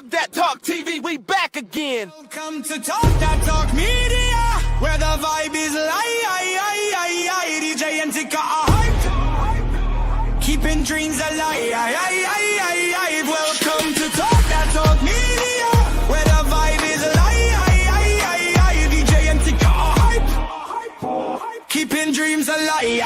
Talk That Talk TV, we back again. Welcome to Talk That Talk Media, where the vibe is live. DJ and Tika are hype, keeping dreams alive. Welcome to Talk That Talk Media, where the vibe is live. DJ and Tika are hype, keeping dreams alive.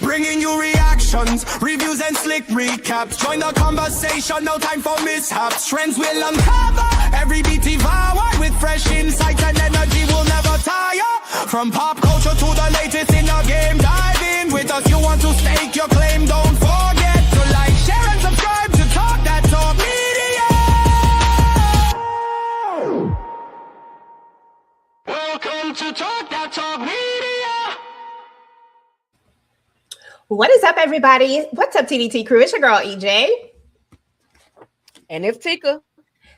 Bringing you reactions, reviews and slick recaps. Join the conversation, no time for mishaps. Trends will uncover, every beat devour. With fresh insights and energy will never tire. From pop culture to the latest in the game, dive in with us. You want to stake your claim, don't forget to like, share and subscribe to Talk That Talk Media. Welcome to Talk That Talk Media. What is up, everybody? What's up, TDT crew? It's your girl, EJ. And it's Tika.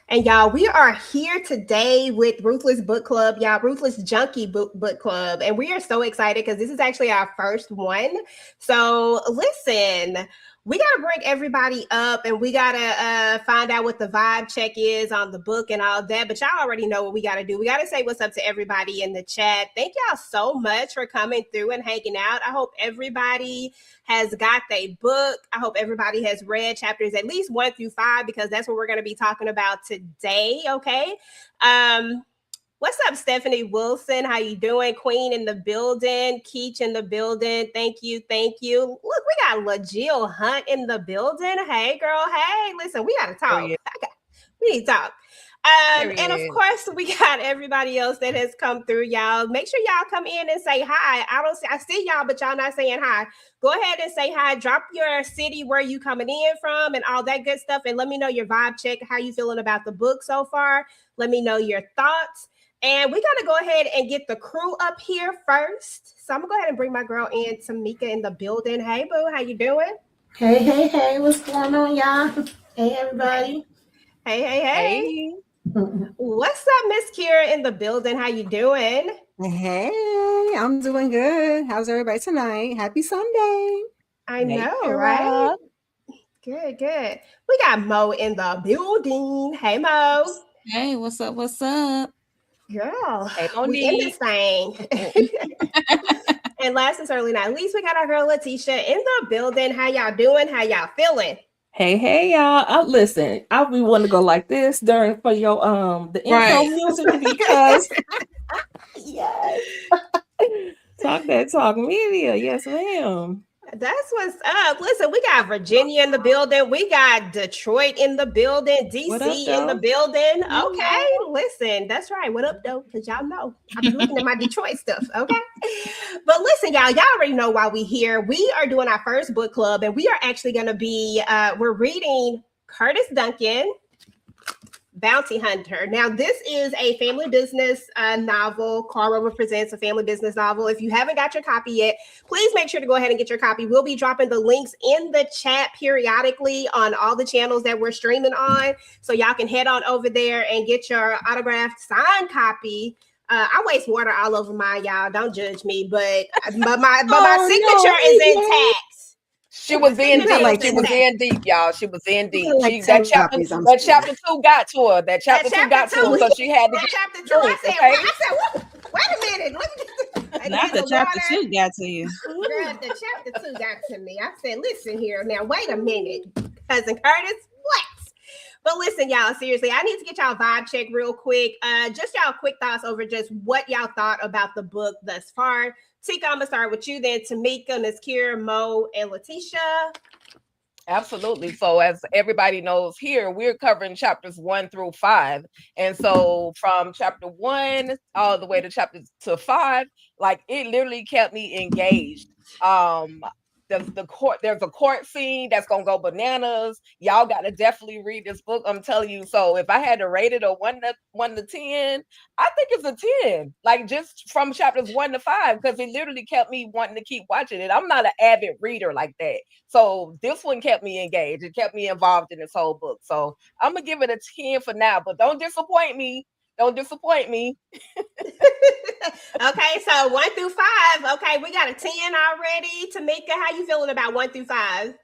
And y'all, we are here today with Ruthless Book Club, y'all, Ruthless Junky Book Club. And we are so excited because this is actually our first one. So listen, we got to bring everybody up and we got to find out what the vibe check is on the book and all that. But y'all already know what we got to do. We got to say what's up to everybody in the chat. Thank y'all so much for coming through and hanging out. I hope everybody has got their book. I hope everybody has read chapters at least 1 through 5 because that's what we're going to be talking about today. Okay. What's up, Stephanie Wilson? How you doing? Queen in the building. Keach in the building. Thank you. Thank you. Look, we got LaJill Hunt in the building. Hey, girl. Hey, listen, we got to talk. We need to talk. And of course, we got everybody else that has come through, y'all. Make sure y'all come in and say hi. I see y'all, but y'all not saying hi. Go ahead and say hi. Drop your city, where you coming in from, and all that good stuff. And let me know your vibe check. How you feeling about the book so far? Let me know your thoughts. And we got to go ahead and get the crew up here first. So I'm going to go ahead and bring my girl in, Tamika, in the building. Hey, boo. How you doing? Hey. What's going on, y'all? Hey, everybody. Hey. What's up, Miss Kira in the building? How you doing? Hey, I'm doing good. How's everybody tonight? Happy Sunday. I know, right? Good. We got Mo in the building. Hey, Mo. Hey, what's up? Girl, hey, we in this thing. And last and certainly not least, we got our girl Letitia in the building. How y'all doing? How y'all feeling? Hey, y'all. Listen, I really want to go like this for your the intro music because yes. Talk That Talk Media. Yes, ma'am. That's what's up. Listen, we got Virginia in the building. We got Detroit in the building. DC in the building. Okay, listen, that's right. What up, though? Because y'all know I've been looking at my Detroit stuff. Okay, but listen, y'all already know why we here. We are doing our first book club, and we are actually going to be we're reading Curtis Duncan, Bounty Hunter. Now, this is a family business novel. Carl Rover presents a family business novel. If you haven't got your copy yet, please make sure to go ahead and get your copy. We'll be dropping the links in the chat periodically on all the channels that we're streaming on. So y'all can head on over there and get your autographed signed copy. I waste water all over mine, y'all. Don't judge me, but my signature is intact. She was in deep. She was in deep, y'all. She was in deep. That chapter 2 got to her. That chapter 2 got to her, so she had to get chapter 2. I said, wait a minute. Not the chapter 2 got to you. Girl, the chapter 2 got to me. I said, listen here. Now, wait a minute. Cousin Curtis, what? But listen, y'all, seriously, I need to get y'all vibe check real quick. Just y'all quick thoughts over just what y'all thought about the book thus far. Tika, I'm going to start with you, then Tamika, Miss Kira, Mo, and Letitia. Absolutely. So as everybody knows here, we're covering chapters 1 through 5. And so from chapter 1 all the way to chapter 5, like it literally kept me engaged. There's a court scene that's gonna go bananas. Y'all gotta definitely read this book. I'm telling you. So if I had to rate it a 1 to 10, I think it's a 10. Like just from chapters 1 to 5, because it literally kept me wanting to keep watching it. I'm not an avid reader like that. So this one kept me engaged. It kept me involved in this whole book. So I'm gonna give it a 10 for now, but don't disappoint me. Don't disappoint me. Okay, so 1 through 5. Okay, we got a 10 already. Tamika, how you feeling about 1 through 5?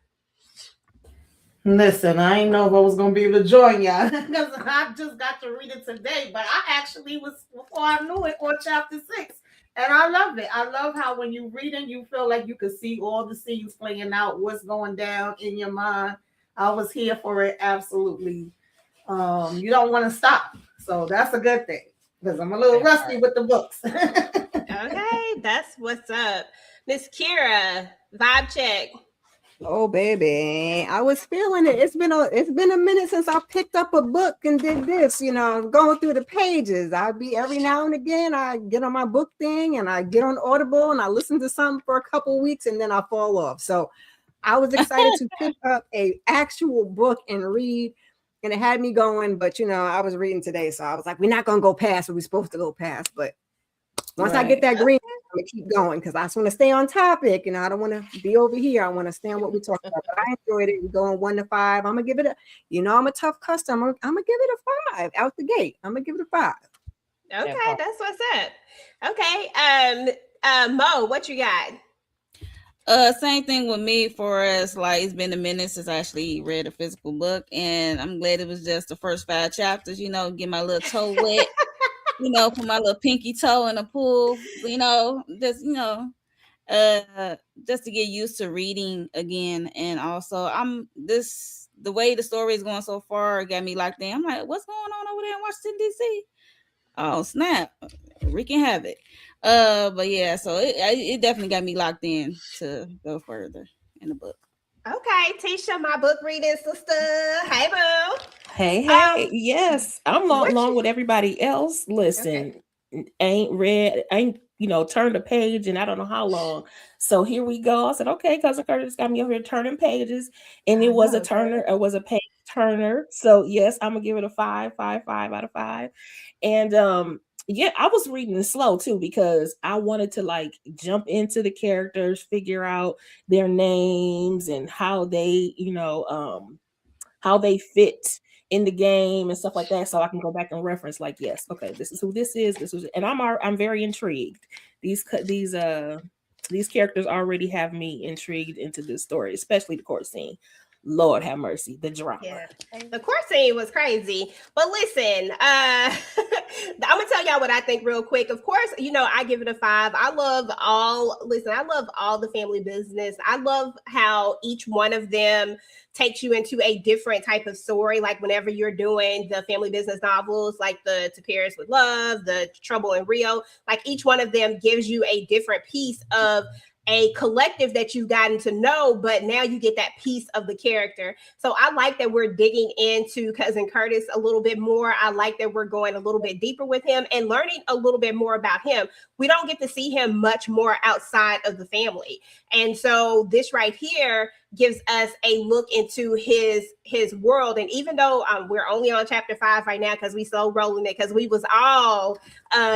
Listen, I didn't know if I was gonna be able to join y'all because I just got to read it today. But I actually was, before I knew it, on chapter 6, and I love it. I love how when you read it, you feel like you can see all the scenes playing out, what's going down in your mind. I was here for it, absolutely. You don't want to stop, so that's a good thing because I'm a little rusty with the books. Okay, that's what's up. Miss Kira, vibe check. Oh baby, I was feeling it. It's been a minute since I picked up a book and did this. Going through the pages. I'd be every now and again. I get on my book thing and I get on Audible and I listen to something for a couple weeks and then I fall off. So I was excited to pick up a actual book and read, and it had me going. But I was reading today, so I was like, we're not gonna go past what we're supposed to go past. But once I get that green, I'm gonna keep going because I just want to stay on topic. I don't want to be over here. I want to stay on what we're talking about. But I enjoyed it. We're going 1 to 5. I'm gonna give it a. I'm a tough customer. I'm gonna give it a 5 out the gate. I'm gonna give it a 5. Okay, that's what's up. Okay, Mo, what you got? Same thing with me. For us, like it's been a minute since I actually read a physical book, and I'm glad it was just the first 5 chapters. Get my little toe wet. Put my little pinky toe in the pool, just to get used to reading again. And also the way the story is going so far got me locked in. I'm like, what's going on over there in Washington, DC? Oh, snap. Wreaking havoc. But yeah, so it definitely got me locked in to go further in the book. Okay, Tisha, my book reading sister. Hey, boo. Hey. Yes, I'm along with everybody else. Listen, ain't turned a page and I don't know how long. So here we go. I said, okay, Cuzzin Curtis got me over here turning pages, and it was a turner. It was a page turner. So yes, I'm gonna give it a 5 out of 5. And yeah, I was reading it slow too because I wanted to jump into the characters, figure out their names and how they, how they fit in the game and stuff like that, so I can go back and reference. Yes, okay, this is who this is. This was, and I'm very intrigued. These characters already have me intrigued into this story, especially the court scene. Lord have mercy, the drama. Yeah, the court scene was crazy. But listen, I'm gonna tell y'all what I think real quick. Of course, I give it a 5. I love all the family business. I love how each one of them takes you into a different type of story. Like whenever you're doing the family business novels, like the To Paris with Love, the Trouble in Rio, like each one of them gives you a different piece of a collective that you've gotten to know, but now you get that piece of the character. So I like that we're digging into Cuzzin Curtis a little bit more. I like that we're going a little bit deeper with him and learning a little bit more about him. We don't get to see him much more outside of the family. And so this right here gives us a look into his world. And even though we're only on chapter 5 right now because we slow rolling it, because we was all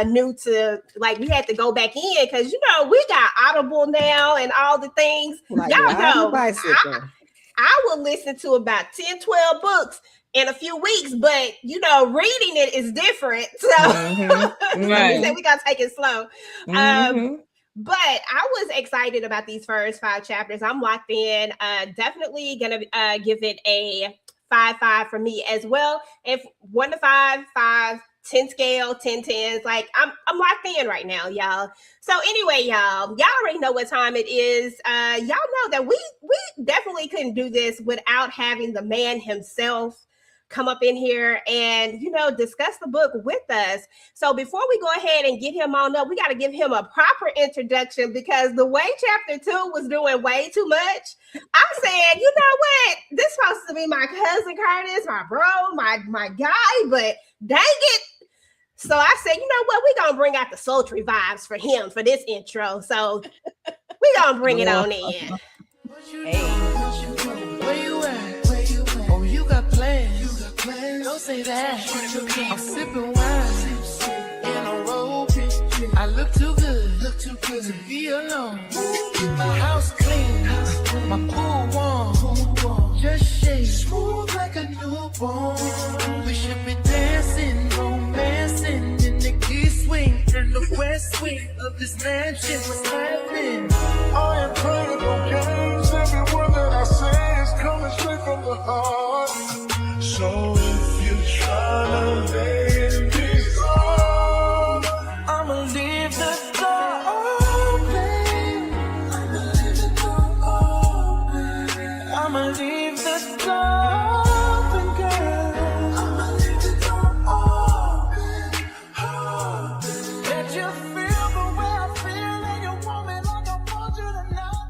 new to, we had to go back in because we got Audible now and all the things. Y'all know I will listen to about 10, 12 books in a few weeks, but reading it is different. So right. We gotta take it slow. But I was excited about these first 5 chapters. I'm locked in. Definitely gonna give it a 5 for me as well. If 1 to 5, 5, 10 scale, 10 10s, I'm locked in right now, y'all. So anyway, y'all already know what time it is. Y'all know that we definitely couldn't do this without having the man himself come up in here and, discuss the book with us. So before we go ahead and get him on up, we got to give him a proper introduction because the way chapter 2 was doing way too much, I said, you know what? This is supposed to be my cousin Curtis, my bro, my guy, but dang it. So I said, you know what? We're going to bring out the sultry vibes for him for this intro. So we're going to bring it on in. Hey. Where you at? Oh, you got plans. Don't say that. I'm sipping wine in a robe. I look too good to be alone. My house clean, my pool warm, just shake smooth like a newborn. We should be dancing, romancing in the key swing in the west wing of this mansion. What's happening? I ain't playing no games. Every word that I say is coming straight from the heart. I'ma leave the door open, girl. I'ma leave the door open. Let you feel the way I feel, and you want me like I want you tonight,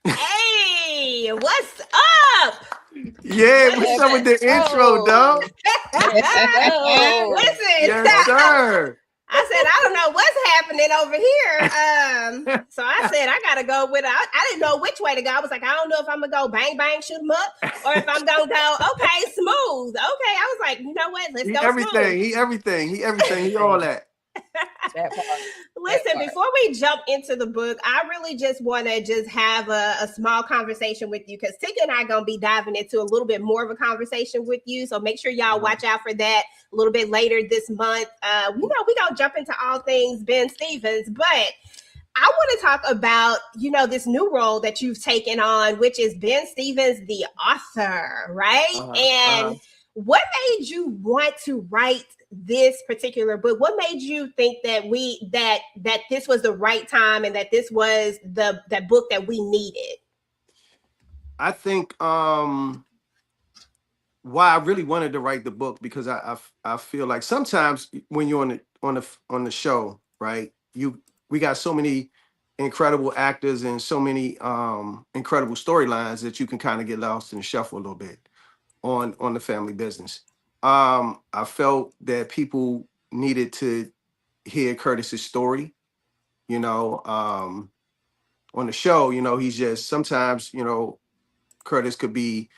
baby. Hey, what's up? Yeah, what's up with the intro, dog? Listen, Yes, sir. I said, I don't know what's happening over here. So I said, I gotta go with I didn't know which way to go. I was like, I don't know if I'm gonna go bang bang shoot 'em up or if I'm gonna go okay smooth. Okay, I was like, you know what? Let's go Everything. smooth. He everything. He all that. Listen, before we jump into the book, I really just want to just have a small conversation with you because Tika and I are going to be diving into a little bit more of a conversation with you. So make sure y'all watch out for that a little bit later this month. We're going to jump into all things Ben Stevens, but I want to talk about, this new role that you've taken on, which is Ben Stevens, the author, right? What made you want to write this particular book? What made you think that that this was the right time and that this was the book that we needed? I think why I really wanted to write the book because I feel like sometimes when you're on the show, right? We got so many incredible actors and so many incredible storylines that you can kind of get lost in the shuffle a little bit on the family business. I felt that people needed to hear Curtis's story, on the show, he's just sometimes, Curtis could be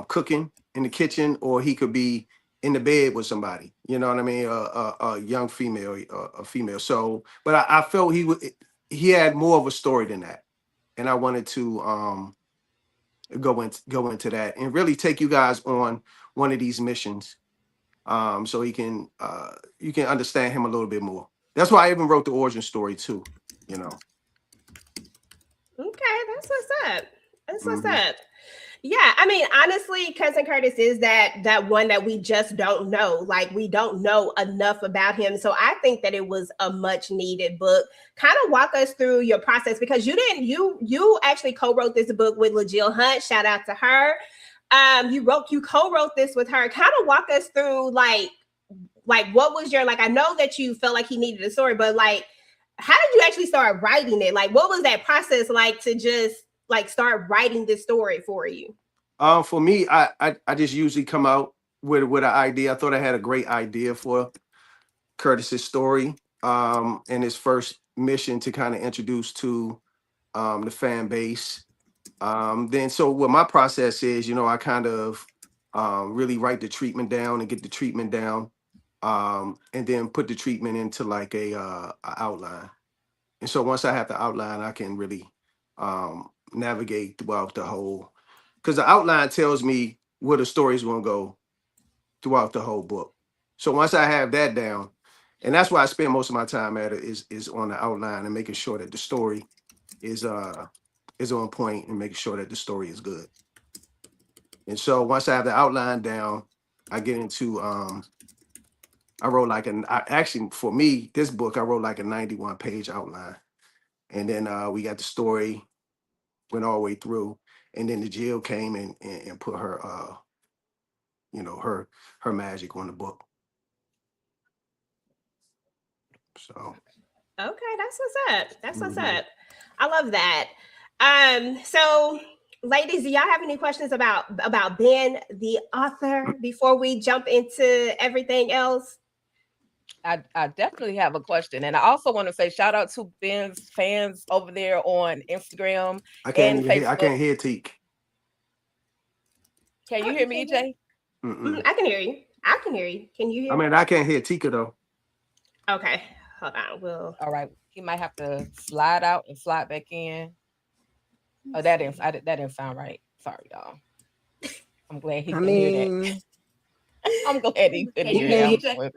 cooking in the kitchen or he could be in the bed with somebody, you know what I mean? A young female, a female. So, but I felt he had more of a story than that. And I wanted to go into that and really take you guys on one of these missions so you can understand him a little bit more. That's why I even wrote the origin story too, Okay, that's what's up. That's what's up. Yeah, I mean, honestly, Cuzzin Curtis is that one that we just don't know. Like, we don't know enough about him. So I think that it was a much needed book. Kind of walk us through your process because you actually co-wrote this book with LaJill Hunt. Shout out to her. You co-wrote this with her. Kind of walk us through like what was your, I know that you felt like he needed a story, but how did you actually start writing it? Like, what was that process like to just start writing this story for you? For me, I just usually come out with an idea. I thought I had a great idea for Curtis's story and his first mission to kind of introduce to the fan base. Then so what my process is, I kind of really write the treatment down and get the treatment down and then put the treatment into a outline. And so once I have the outline, I can really navigate throughout the whole, because the outline tells me where the story is going to go throughout the whole book. So once I have that down, and that's why I spend most of my time at it is on the outline and making sure that the story is on point and making sure that the story is good. And so once I have the outline down, I get into I wrote actually for me, this book, I wrote a 91-page outline. And then we got the story, went all the way through. And then the Jill came and put her, her magic on the book. So. Okay, that's what's up. That's what's up. I love that. So ladies, do y'all have any questions about Ben, the author, before we jump into everything else? I definitely have a question. And I also want to say shout out to Ben's fans over there on Instagram and Facebook. I can't hear Teak. Can you hear me, EJ? I can hear you. I can hear you. Can you hear me? I can't hear Tika though. Okay. Hold on. All right. He might have to slide out and slide back in. Oh, that didn't sound right. Sorry, y'all. I'm glad he can hear that. I'm glad he could hear that.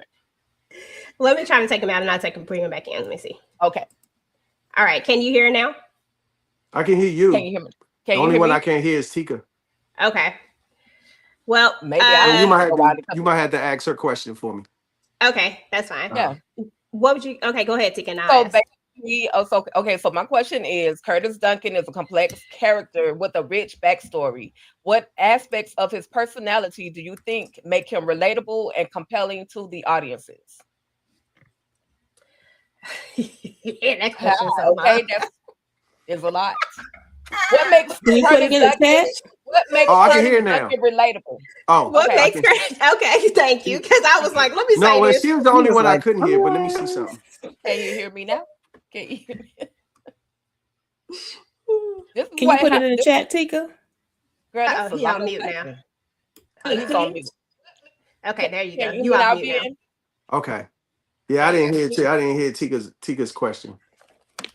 Let me try to take him out and I'll bring him back in. Let me see. Okay. All right. Can you hear now? I can hear you. Can you hear me? The only one I can't hear is Tika. Okay. Well, maybe you might have to ask her question for me. Okay, that's fine. Yeah. What would you? Okay, go ahead, Tika. So So my question is, Curtis Duncan is a complex character with a rich backstory. What aspects of his personality do you think make him relatable and compelling to the audiences? Yeah, that question so Okay, that is a lot. What makes Can you put it in the chat? What makes I can Curtis hear now. Duncan relatable? Oh, What Okay, makes her? Okay, thank you. Because I was like, let me no, say well, this. she was the only was one I like, couldn't hear, but let me see something. Can you hear me now? Can you hear me? This is Can you what put it in happened. the chat, Tika? Girl, that's Uh-oh, a he lot on of mute now. questions. He's on mute. Okay, there you go. Can you You hear off me mute now, now. Ben? Okay. Yeah, I didn't hear Tika's question.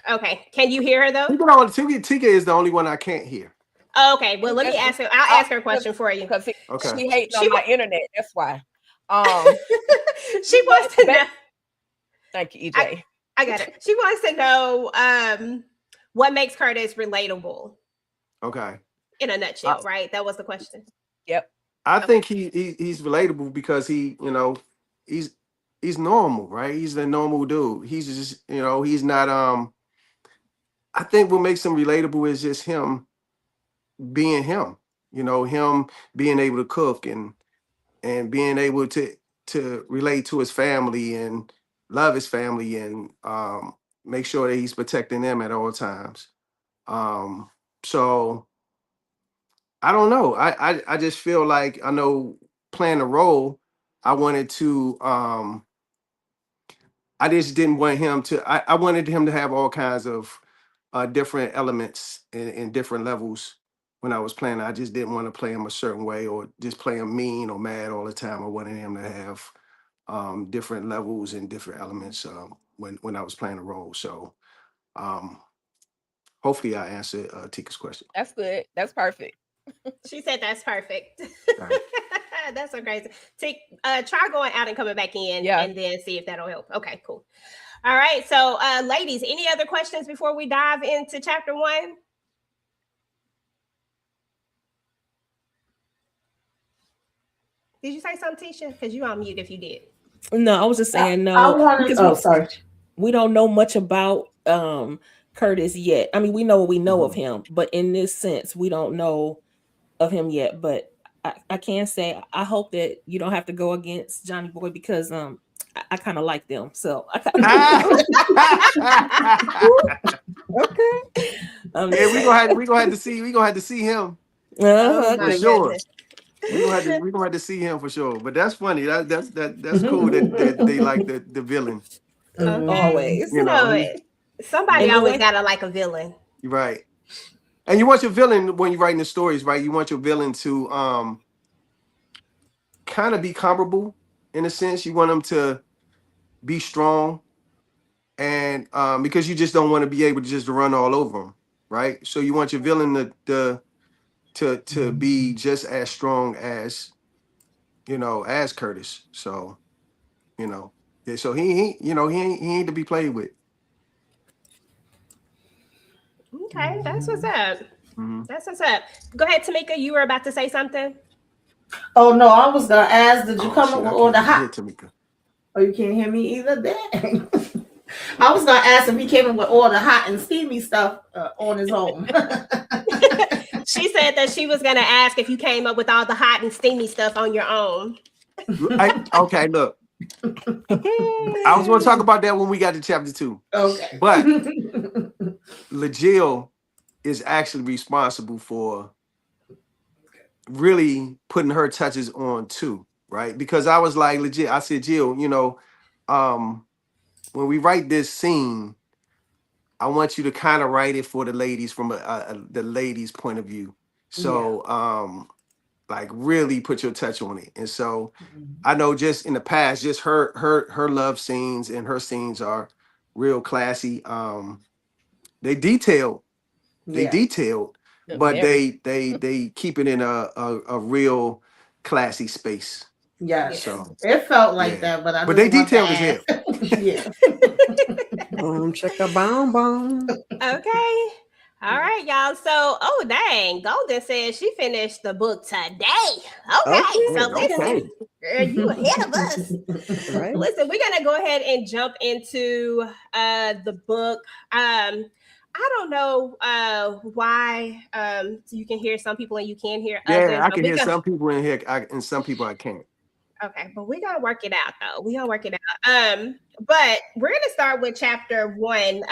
Okay, can you hear her though? Tika is the only one I can't hear. Okay, well, let me ask her. I'll ask her a question for you. Because Okay. she hating She on my wa- internet. That's why. She wants to know. Thank you, EJ. I got it. She wants to know what makes Curtis relatable Okay. in a nutshell, right? That was the question. Yep. I think he's relatable because he's normal, right? He's a normal dude. He's just, he's not I think what makes him relatable is just him being him. Him being able to cook and being able to relate to his family and love his family and make sure that he's protecting them at all times. So I don't know. I just feel like I know playing a role, I wanted to I just didn't want him to I wanted him to have all kinds of different elements and different levels when I was playing. I just didn't want to play him a certain way or just play him mean or mad all the time. I wanted him to have different levels and different elements when I was playing a role. So hopefully I answered Tika's question. That's good. That's perfect. She said that's perfect. Right. That's so crazy. Try going out and coming back in, and then see if that'll help. Okay, cool. All right. So, ladies, any other questions before we dive into chapter 1? Did you say something, Tisha? Because you on mute if you did. No, I was just saying no. I wanted. Sorry. We don't know much about Curtis yet. I mean, we know what we know of him, but in this sense, we don't know of him yet. But I can say I hope that you don't have to go against Johnny Boy because I kind of like them. So I okay. Yeah, we gonna have to see him. For sure. We're gonna have to see him for sure. But that's funny. That's cool that they like the villain. Always. Somebody always gotta like a villain. Right. And you want your villain when you're writing the stories, right? You want your villain to kind of be comparable in a sense. You want them to be strong, and because you just don't want to be able to just run all over them, right? So you want your villain to be just as strong as as Curtis. So so he ain't to be played with. Okay, that's what's up. That's what's up. Go ahead, Tamika. You were about to say something. Oh no, I was gonna ask. Did you come up with all the hot? Tamika. Oh, you can't hear me either. Dang. I was gonna ask if he came in with all the hot and steamy stuff on his own. She said that she was gonna ask if you came up with all the hot and steamy stuff on your own. Okay, look. I was going to talk about that when we got to chapter 2. Okay. But LaJill is actually responsible for really putting her touches on too, right? Because I was like, legit, I said, Jill, when we write this scene, I want you to kind of write it for the ladies from the ladies' point of view. So, like really put your touch on it. And so I know just in the past, just her love scenes and her scenes are real classy. They detailed, but they keep it in a real classy space. Yeah. So it felt like that, but they detailed as hell. Yeah. Boom, chicka, boom, boom. Okay. All right, y'all. So, oh dang, Golden says she finished the book today. Okay, so listen, girl, you ahead of us. Right. Listen, we're gonna go ahead and jump into the book. I don't know why so you can hear some people and you can't hear others. Yeah, I But can we hear go, some people in here, and some people I can't. okay, but we gotta work it out though. We gotta work it out. But we're gonna start with chapter 1.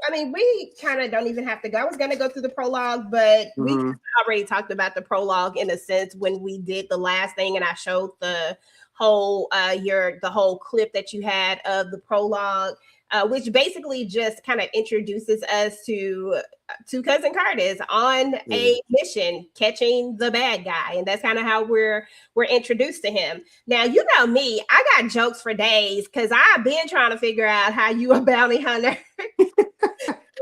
I mean, we kind of don't even have to go. I was going to go through the prologue, but we already talked about the prologue in a sense when we did the last thing, and I showed the whole the whole clip that you had of the prologue, which basically just kind of introduces us to Cuzzin Curtis on a mission, catching the bad guy, and that's kind of how we're introduced to him. Now, you know me, I got jokes for days because I've been trying to figure out how you a bounty hunter.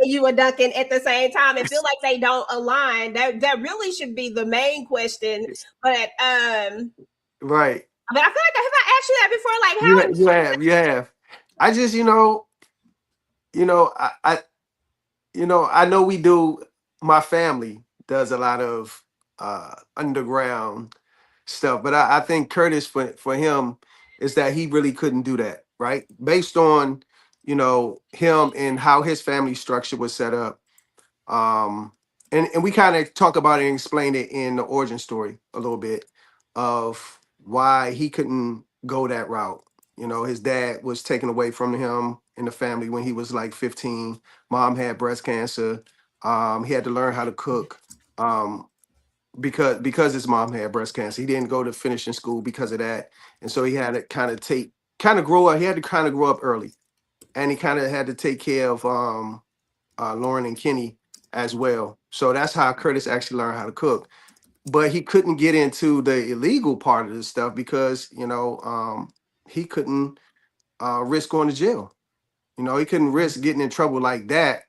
You a Duncan at the same time and feel like they don't align. That really should be the main question. But right. I feel like have I asked you that before? Like how You have. I just, I know we do. My family does a lot of underground stuff, but I think Curtis for him is that he really couldn't do that, right? Based on him and how his family structure was set up. And we kind of talk about it and explain it in the origin story a little bit of why he couldn't go that route. His dad was taken away from him in the family when he was like 15. Mom had breast cancer. He had to learn how to cook because his mom had breast cancer. He didn't go to finishing school because of that, and so he had to kind of grow up. He had to kind of grow up early, and he kind of had to take care of Lauren and Kenny as well. So that's how Curtis actually learned how to cook. But he couldn't get into the illegal part of this stuff because he couldn't risk going to jail. He couldn't risk getting in trouble like that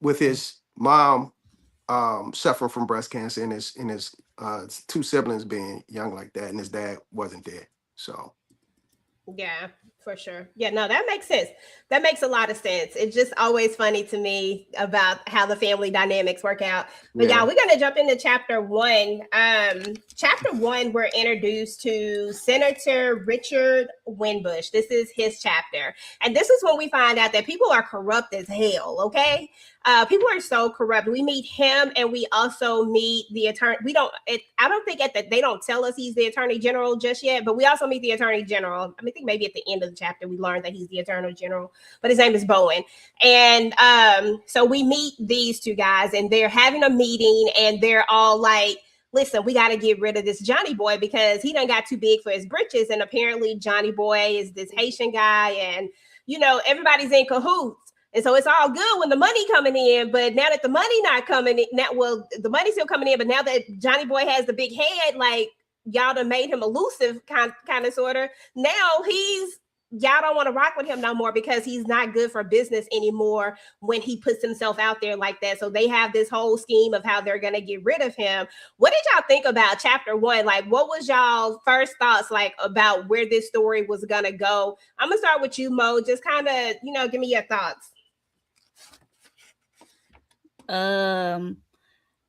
with his mom suffering from breast cancer and his two siblings being young like that, and his dad wasn't there. So yeah, for sure. Yeah, no, that makes sense. That makes a lot of sense. It's just always funny to me about how the family dynamics work out. But yeah, we're gonna jump into chapter 1. Chapter 1, we're introduced to Senator Richard Winbush. This is his chapter, and this is when we find out that people are corrupt as hell. Okay, people are so corrupt. We meet him, and we also meet the attorney. I don't think they don't tell us he's the attorney general just yet, but we also meet the attorney general. I think maybe at the end of the chapter we learn that he's the attorney general, but his name is Bowen. And so we meet these two guys, and they're having a meeting, and they're all like, listen, we got to get rid of this Johnny boy because he done got too big for his britches. And apparently Johnny boy is this Haitian guy, and everybody's in cahoots. And so it's all good when the money coming in, but now that the money not coming in, the money's still coming in, but now that Johnny boy has the big head, like y'all done made him elusive, kind of, sort of. Now y'all don't want to rock with him no more because he's not good for business anymore when he puts himself out there like that. So they have this whole scheme of how they're going to get rid of him. What did y'all think about chapter 1? Like, what was y'all first thoughts like about where this story was going to go? I'm going to start with you, Mo. Just kind of, give me your thoughts. I'm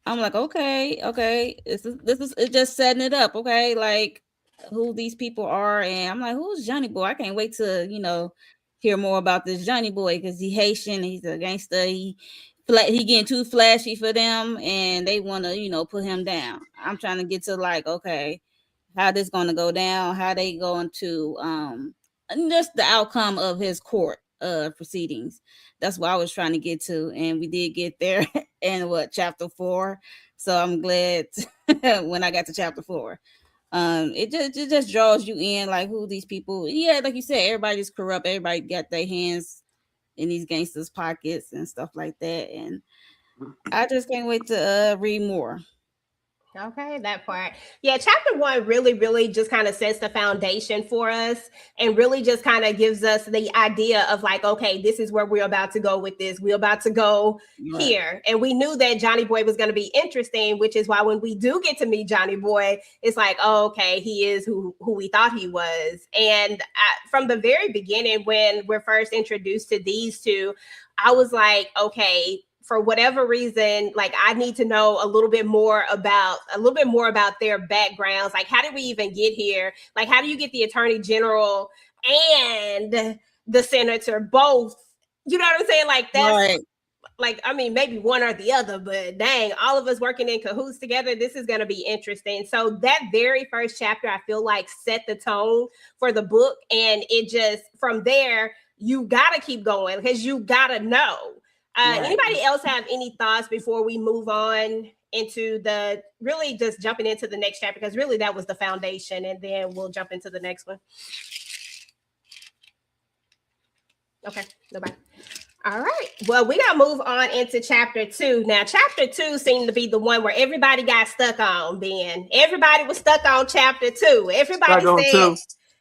like, okay. This is it's just setting it up, okay? Like who these people are, and I'm like, who's Johnny boy? I can't wait to hear more about this Johnny boy because he's Haitian, he's a gangster, he getting too flashy for them, and they want to put him down. I'm trying to get to like, okay, how this going to go down? How they going to just the outcome of his court proceedings. That's what I was trying to get to, and we did get there in chapter 4. So I'm glad when I got to chapter 4. It just draws you in, like who these people. Yeah, like you said, everybody's corrupt. Everybody got their hands in these gangsters' pockets and stuff like that. And I just can't wait to read more. Okay, that part. Yeah, chapter 1 really, really just kind of sets the foundation for us and really just kind of gives us the idea of like, okay, this is where we're about to go with this. We're about to go Right. here. And we knew that Johnny Boy was going to be interesting, which is why when we do get to meet Johnny Boy, it's like, oh, okay, he is who we thought he was. And from the very beginning, when we're first introduced to these two, I was like, okay, for whatever reason, like I need to know a little bit more about their backgrounds. Like, how did we even get here? Like, how do you get the attorney general and the senator both? You know what I'm saying? Like, that's Right. like, I mean, maybe one or the other, but dang, all of us working in cahoots together, this is going to be interesting. So that very first chapter, I feel like set the tone for the book. And it just, from there, you got to keep going because you got to know. Right. Anybody else have any thoughts before we move on into the really just jumping into the next chapter? Because really that was the foundation, and then we'll jump into the next one. Okay, nobody. All right. Well, we got to move on into chapter 2. Now, chapter 2 seemed to be the one where everybody got stuck on, Ben. Everybody was stuck on chapter 2. Everybody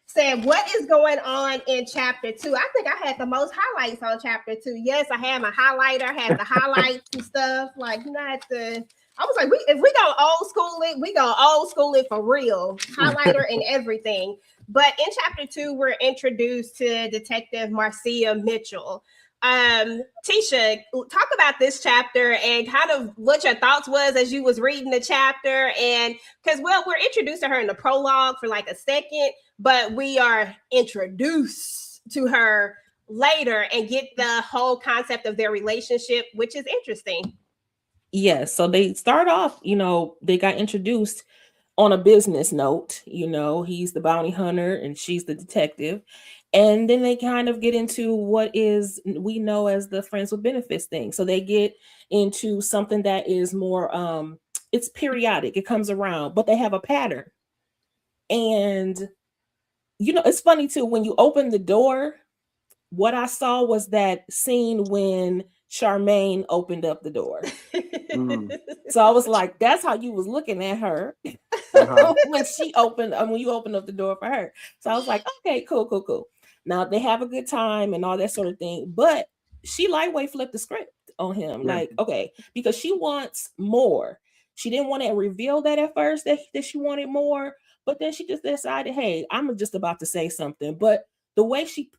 said, what is going on in chapter 2? I think I had the most highlights on chapter 2. Yes, I had my highlighter, had the highlights and stuff. Like, not the... I was like, if we go old school it, we go old school it for real. Highlighter and everything. But in chapter 2, we're introduced to Detective Marcia Mitchell. Tisha, talk about this chapter and kind of what your thoughts was as you was reading the chapter. And because, well, we're introduced to her in the prologue for like a second, but we are introduced to her later and get the whole concept of their relationship, which is interesting. Yes. So they start off, they got introduced on a business note. He's the bounty hunter and she's the detective. And then they kind of get into what we know as the friends with benefits thing. So they get into something that is more, it's periodic. It comes around, but they have a pattern. And, it's funny too, when you open the door, what I saw was that scene when Charmaine opened up the door. So I was like, that's how you was looking at her when you opened up the door for her. So I was like, okay, cool. Now they have a good time and all that sort of thing, but she lightweight flipped the script on him. Yeah. Like, okay, because she wants more. She didn't want to reveal that at first that she wanted more, but then she just decided, hey, I'm just about to say something. But the way she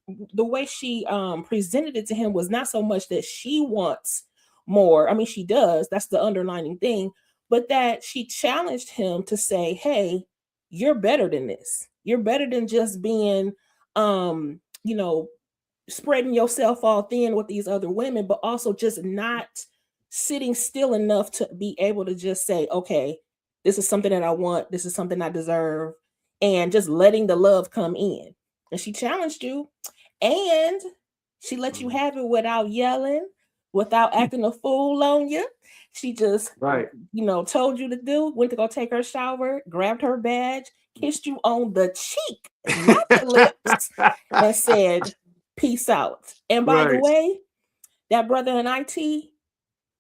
presented it to him was not so much that she wants more. I mean, she does. That's the underlining thing. But that she challenged him to say, hey, you're better than this. You're better than just being, spreading yourself all thin with these other women, but also just not sitting still enough to be able to just say, okay, this is something that I want. This is something I deserve. And just letting the love come in. And she challenged you and she let you have it without yelling, without acting a fool on you. She just, told you went to go take her shower, grabbed her badge, kissed you on the cheek, not the lips, and said, peace out. And by the way, that brother in IT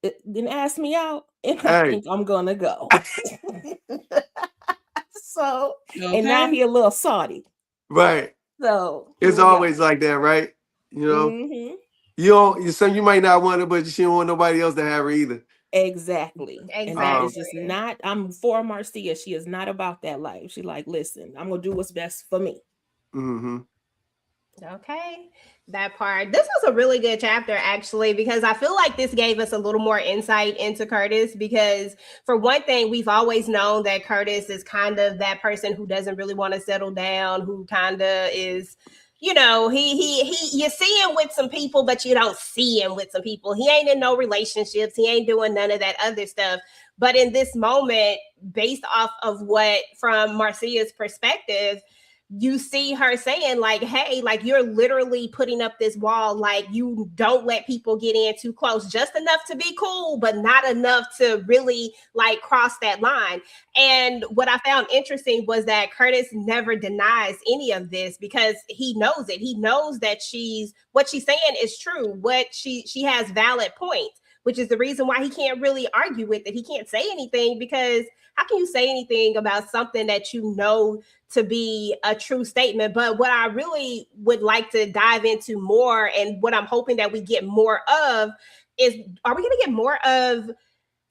didn't ask me out, and I think I'm going to go. So, and now he a little salty. Right. So it's always like that, right? You might not want it, but she don't want nobody else to have her either. Exactly. And that is just not, I'm for Marcia. She is not about that life. She like, listen, I'm going to do what's best for me. Mm-hmm. Okay, that part. This was a really good chapter, actually, because I feel like this gave us a little more insight into Curtis. Because for one thing, we've always known that Curtis is kind of that person who doesn't really want to settle down, who kind of is, you see him with some people, but you don't see him with some people. He ain't in no relationships. He ain't doing none of that other stuff. But in this moment, based off of from Marcia's perspective, you see her saying like, hey, like you're literally putting up this wall. Like you don't let people get in too close, just enough to be cool, but not enough to really like cross that line. And what I found interesting was that Curtis never denies any of this because he knows it. He knows that what she's saying is true. What she has valid points. which is the reason why he can't really argue with it. He can't say anything because how can you say anything about something that you know to be a true statement? But what I really would like to dive into more, and what I'm hoping that we get more of, is are we going to get more of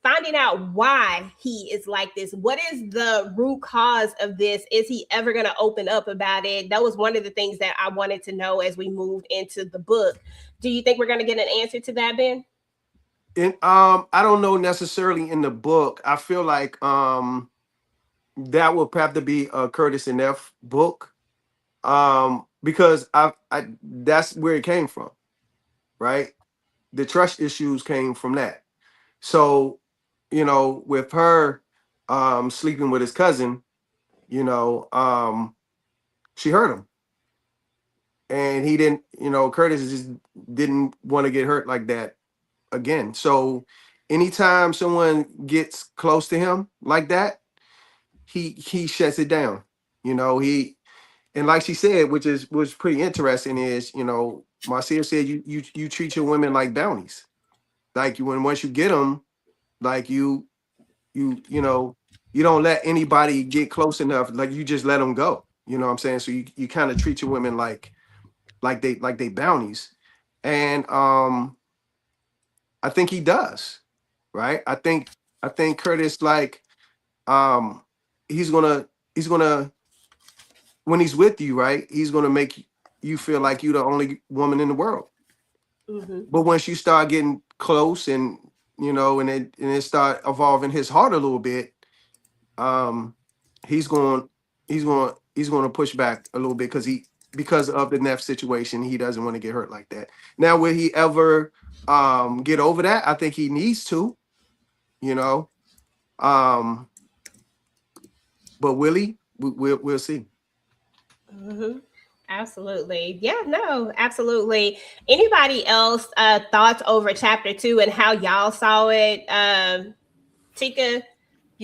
finding out why he is like this? What is the root cause of this? Is he ever going to open up about it? That was one of the things that I wanted to know as we moved into the book. Do you think we're going to get an answer to that, Ben? I don't know necessarily in the book. I feel like that will have to be a Curtis and F book. Because I that's where it came from, right? The trust issues came from that. So, you know, with her sleeping with his cousin, you know, she hurt him. And he didn't, you know, Curtis just didn't want to get hurt like that again. So anytime someone gets close to him like that, he shuts it down. You know, and like she said, which was pretty interesting, is, you know, Marcia said you treat your women like bounties. Like once you get them, like you know, you don't let anybody get close enough. Like you just let them go. You know what I'm saying? So you kind of treat your women like they bounties. And I think he does, right? I think Curtis, like, he's gonna when he's with you, right? He's gonna make you feel like you're the only woman in the world. Mm-hmm. But once you start getting close, and you know, and it start evolving his heart a little bit, he's going to push back a little bit because of the Neff situation. He doesn't want to get hurt like that. Now, will he ever get over that? I think he needs to, you know. But will he? We'll see. Mm-hmm. Absolutely. Yeah, no, absolutely. Anybody else thoughts over chapter 2 and how y'all saw it? Tika,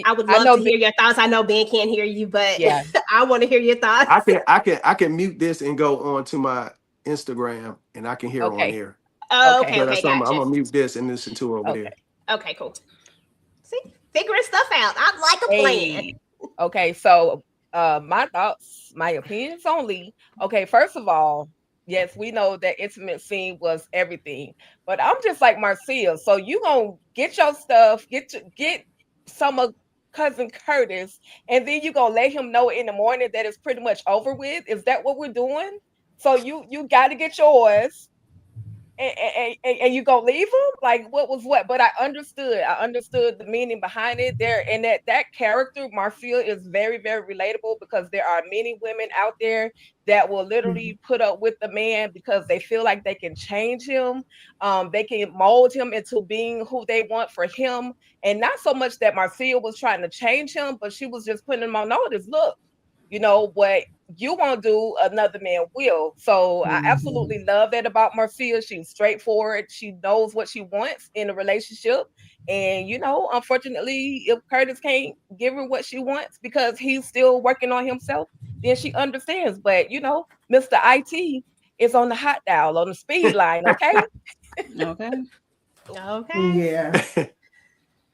I would love to hear your thoughts. I know Ben can't hear you, but yeah. I want to hear your thoughts. I can mute this and go on to my Instagram, and I can hear on here. Oh, okay. So I'm gonna mute this and listen to it over there. Okay, cool. See, figuring stuff out. I like a plan. Okay, so my thoughts, my opinions only. Okay, first of all, yes, we know that intimate scene was everything, but I'm just like Marcia. So you gonna get your stuff, get some of Cuzzin Curtis, and then you gonna let him know in the morning that it's pretty much over with. Is that what we're doing? So you got to get yours. And you gonna leave him? Like, what was what? But I understood the meaning behind it there, and that character Marcia is very, very relatable, because there are many women out there that will literally put up with the man because they feel like they can change him, they can mold him into being who they want for him, and not so much that Marcia was trying to change him, but she was just putting him on notice. Look, you know what you won't do, another man will. So I absolutely love that about Marcia. She's straightforward. She knows what she wants in a relationship. And, you know, unfortunately, if Curtis can't give her what she wants because he's still working on himself, then she understands. But, you know, Mr. IT is on the hot dial, on the speed line, okay? Okay. Yeah.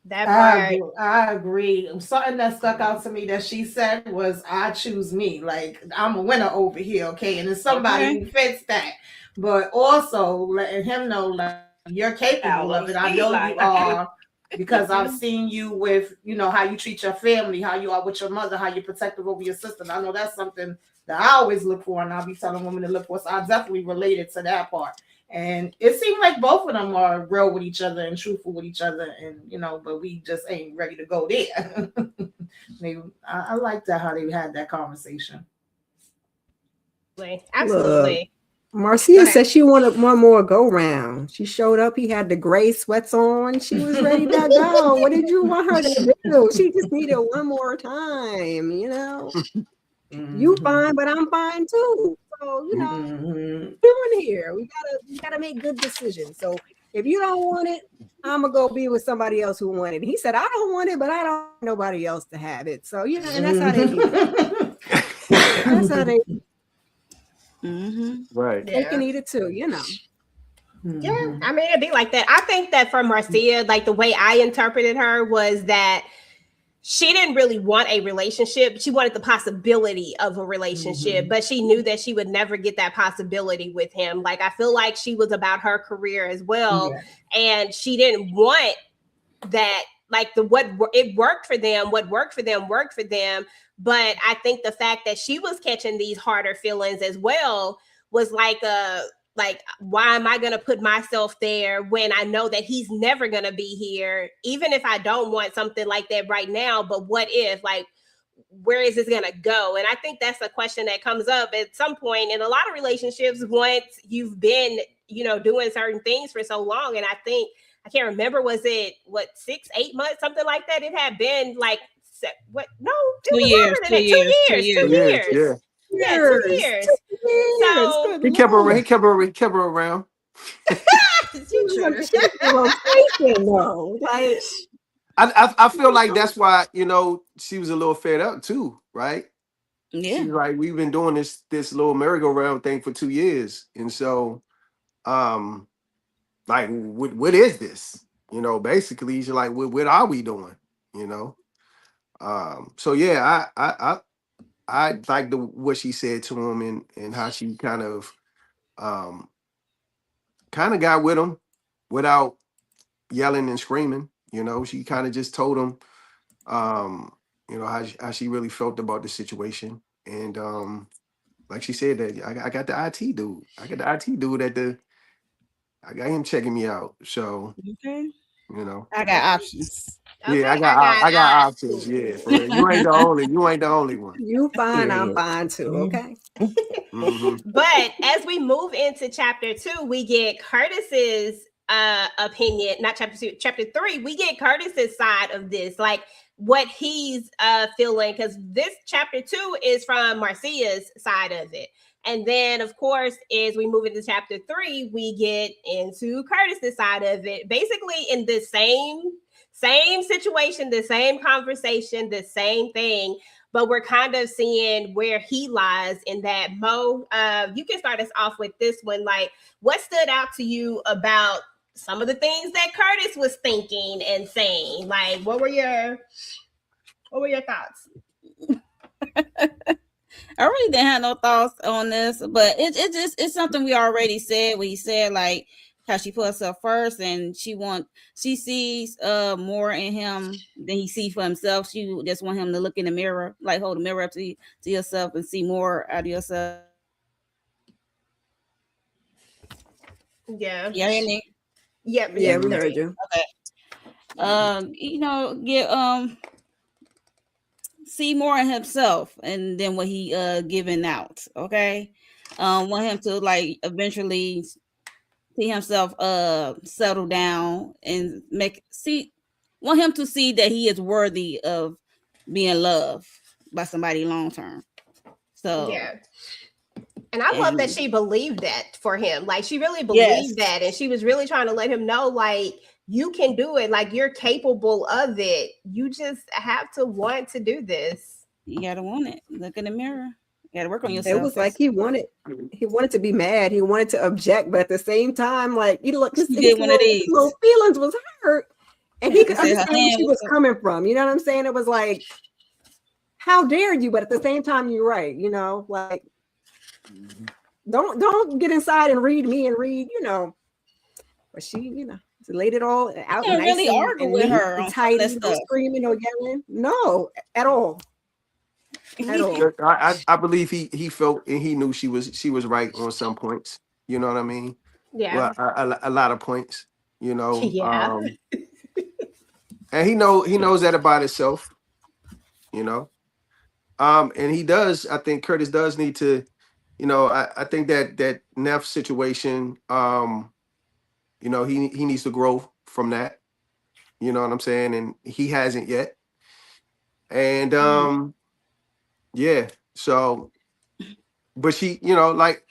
That part. I agree. Something that stuck out to me that she said was, I choose me. Like, I'm a winner over here, okay? And it's somebody who fits that. But also letting him know, like, you're capable of it. I know you are, because I've seen you with, you know, how you treat your family, how you are with your mother, how you're protective over your sister. And I know that's something that I always look for, and I'll be telling women to look for. So I definitely related to that part. And it seemed like both of them are real with each other and truthful with each other, and you know, but we just ain't ready to go there. I like that, how they had that conversation. Absolutely. Marcia said she wanted one more go round. She showed up. He had the gray sweats on. She was ready to go. What did you want her to do? She just needed one more time. You know, you fine, but I'm fine too. So, you know, doing here, we gotta make good decisions. So if you don't want it, I'm gonna go be with somebody else who want it. He said, I don't want it, but I don't want nobody else to have it. So, you know, and that's how they do it. That's how they right. They can eat it too, you know. Yeah, I mean, it'd be like that. I think that for Marcia, like the way I interpreted her was that she didn't really want a relationship. She wanted the possibility of a relationship, but she knew that she would never get that possibility with him. Like, I feel like she was about her career as well. And she didn't want that, like it worked for them. What worked for them worked for them. But I think the fact that she was catching these harder feelings as well was like why am I going to put myself there when I know that he's never going to be here, even if I don't want something like that right now? But what if, like, where is this going to go? And I think that's a question that comes up at some point in a lot of relationships once you've been, doing certain things for so long. And I think, I can't remember, was it 6, 8 months, something like that? It had been like, what? No, it 2 was years, longer than 2 that. years, 2 years, 2 Yeah, years. yeah. Yeah, 2 years. So He kept her. He kept her around. I feel like that's why she was a little fed up too, right? Yeah. She's like, we've been doing this little merry-go-round thing for 2 years, and so like, what is this? Basically, she's like, what are we doing? So yeah, I like what she said to him, and how she kind of got with him without yelling and screaming. She kind of just told him how she really felt about the situation. And like she said, that I got the IT dude. I got the IT dude I got him checking me out. So Okay. I got options. Okay, yeah, I got options. Yeah, for real. You ain't the only one. You fine, I'm fine too. Okay. But as we move into chapter 2, we get Curtis's opinion. Not chapter 2, chapter 3. We get Curtis's side of this, like what he's feeling, because this chapter 2 is from Marcia's side of it. And then, of course, as we move into chapter 3, we get into Curtis's side of it, basically in the same situation, the same conversation, the same thing, but we're kind of seeing where he lies in that. Mo, you can start us off with this one. Like, what stood out to you about some of the things that Curtis was thinking and saying? Like, what were your thoughts? I really didn't have no thoughts on this, but it's something we already said. We said, like, how she put herself first, and she sees more in him than he sees for himself. She just want him to look in the mirror, like hold the mirror up to yourself and see more out of yourself. Yeah. You hear me? Yep. Yeah, we heard you. Okay. Get see more in himself and then what he giving out. Okay. Want him to, like, eventually see himself settle down and want him to see that he is worthy of being loved by somebody long term. So yeah. And I love that she believed that for him. Like, she really believed that, and she was really trying to let him know, like, you can do it. Like, you're capable of it. You just have to want to do this. You gotta want it. Look in the mirror. You gotta work on yourself. It was like he wanted to be mad. He wanted to object, but at the same time, like, his little feelings was hurt, and he could understand where she was coming from. You know what I'm saying? It was like, how dare you? But at the same time, you're right. Like, don't get inside and read me and read. But she, laid it all out. You really argue with her on tight, stuff. Screaming or yelling. No, at all. I believe he felt and he knew she was right on some points. You know what I mean? Yeah. Well, a lot of points. Yeah. And he knows that about himself. And he does. I think Curtis does need to. I think that Neff situation. He needs to grow from that. You know what I'm saying? And he hasn't yet. And yeah. So, but she, like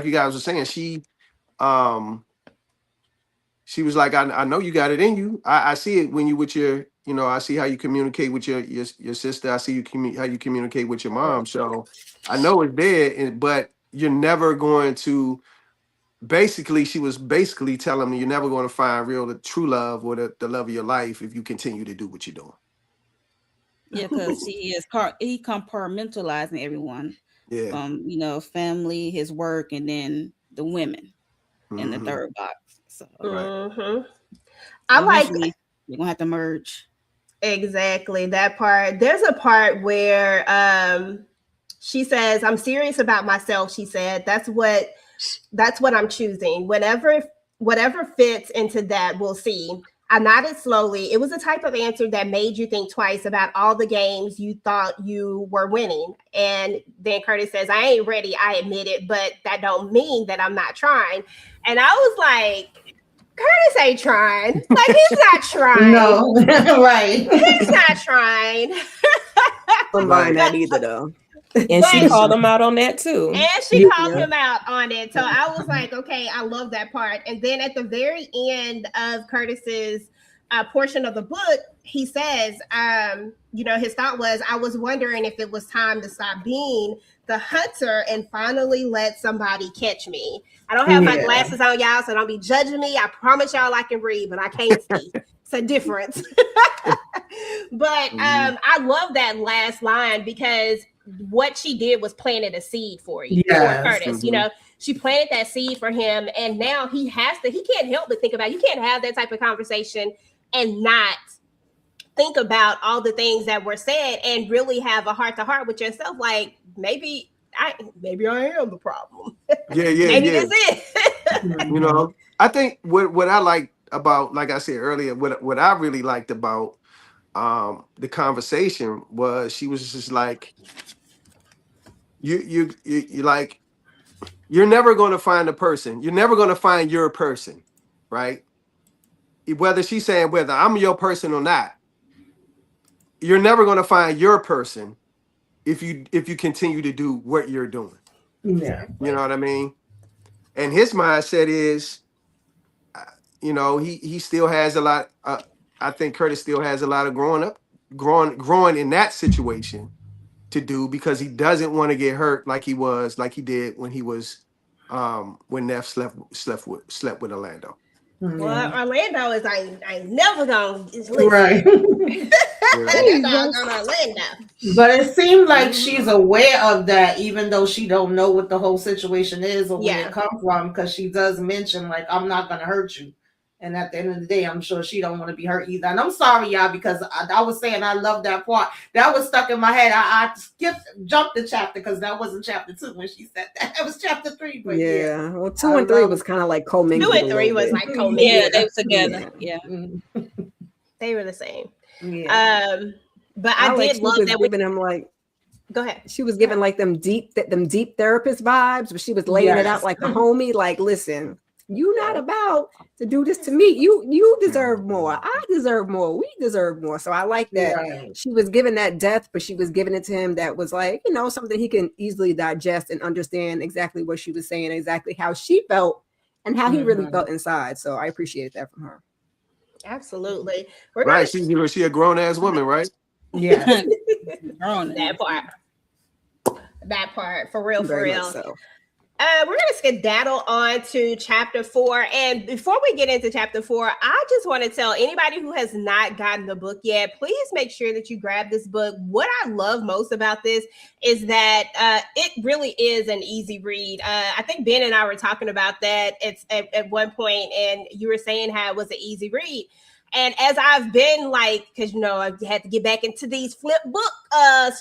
you guys were saying, she was like, I know you got it in you. I see it when you with your, I see how you communicate with your sister. I see how you communicate with your mom. So I know it's there, but you're never going to basically she was basically telling me you're never going to find real true love or the love of your life if you continue to do what you're doing. Yeah, because he compartmentalizing everyone Yeah. from, you know, family, his work, and then the women in the Mhm. third box. So Right. I like eventually you're gonna have to merge. exactly that part. There's a part where she says, "I'm serious about myself." She said, that's what I'm choosing. Whatever fits into that, we'll see." I nodded slowly. It was the type of answer that made you think twice about all the games you thought you were winning. And then Curtis says, "I ain't ready, I admit it, but that don't mean that I'm not trying." And I was like, Curtis ain't trying. Like, he's not trying. No, right. He's not trying. I'm buying that either though. And she called him out on that too. And she called him out on it. So I was like, okay, I love that part. And then at the very end of Curtis's portion of the book, he says, you know, his thought was, "I was wondering if it was time to stop being the hunter and finally let somebody catch me." I don't have my glasses on, y'all, so don't be judging me. I promise y'all I can read, but I can't see. It's a difference. But I love that last line because what she did was planted a seed for you, for Curtis. You know, she planted that seed for him, and now he can't help but think about it. You can't have that type of conversation and not think about all the things that were said and really have a heart to heart with yourself. Like, maybe I am the problem. Maybe that's it. You know, I think what I like about, like I said earlier, what I really liked about the conversation was she was just like, you like, you're never going to find a person. You're never going to find your person, right? Whether she's saying whether I'm your person or not, you're never going to find your person if you continue to do what you're doing. Yeah. You know what I mean? And his mindset is, you know, he still has a lot. I think Curtis still has a lot of growing in that situation to do, because he doesn't want to get hurt like he did when he was when Neff slept with Orlando. Well, Orlando is I never gonna right. Orlando. But it seemed like she's aware of that, even though she don't know what the whole situation is or where it come from, because she does mention, like, I'm not gonna hurt you. And at the end of the day, I'm sure she don't want to be hurt either. And I'm sorry, y'all, because I was saying I love that part. That was stuck in my head. I jumped the chapter because that wasn't chapter 2 when she said that. That was chapter 3. But yeah. Well, 2 and 3 was kind of like commingled. 2 and 3 was like commingled. Yeah, they were together. Yeah. They were the same. Yeah. But I did love that giving him like. Go ahead. She was giving like them deep therapist vibes, but she was laying it out like a homie. Like, listen, you not about to do this to me. You deserve more. I deserve more. We deserve more. So I like that she was giving that depth, but she was giving it to him that was like, you know, something he can easily digest and understand exactly what she was saying, exactly how she felt and how he really felt inside. So I appreciated that from her. Absolutely. Right. She a grown ass woman, right? Yeah. That part. For real. So. We're going to skedaddle on to chapter 4. And before we get into chapter 4, I just want to tell anybody who has not gotten the book yet, please make sure that you grab this book. What I love most about this is that it really is an easy read. I think Ben and I were talking about that at one point, and you were saying how it was an easy read. And as I've been like, because, you know, I had to get back into these flip book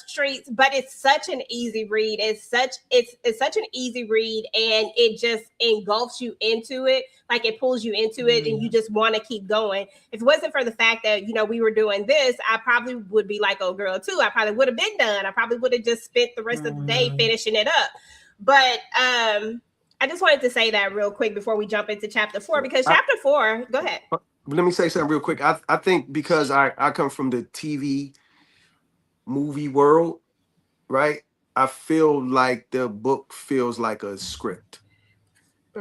streets, but it's such an easy read. It's such an easy read, and it just engulfs you into it. Like, it pulls you into it, and you just want to keep going. If it wasn't for the fact that, you know, we were doing this, I probably would be like, oh, girl, too. I probably would have been done. I probably would have just spent the rest of the day finishing it up. But I just wanted to say that real quick before we jump into chapter 4, because chapter 4, go ahead. Let me say something real quick. I think because I come from the TV movie world, right? I feel like the book feels like a script.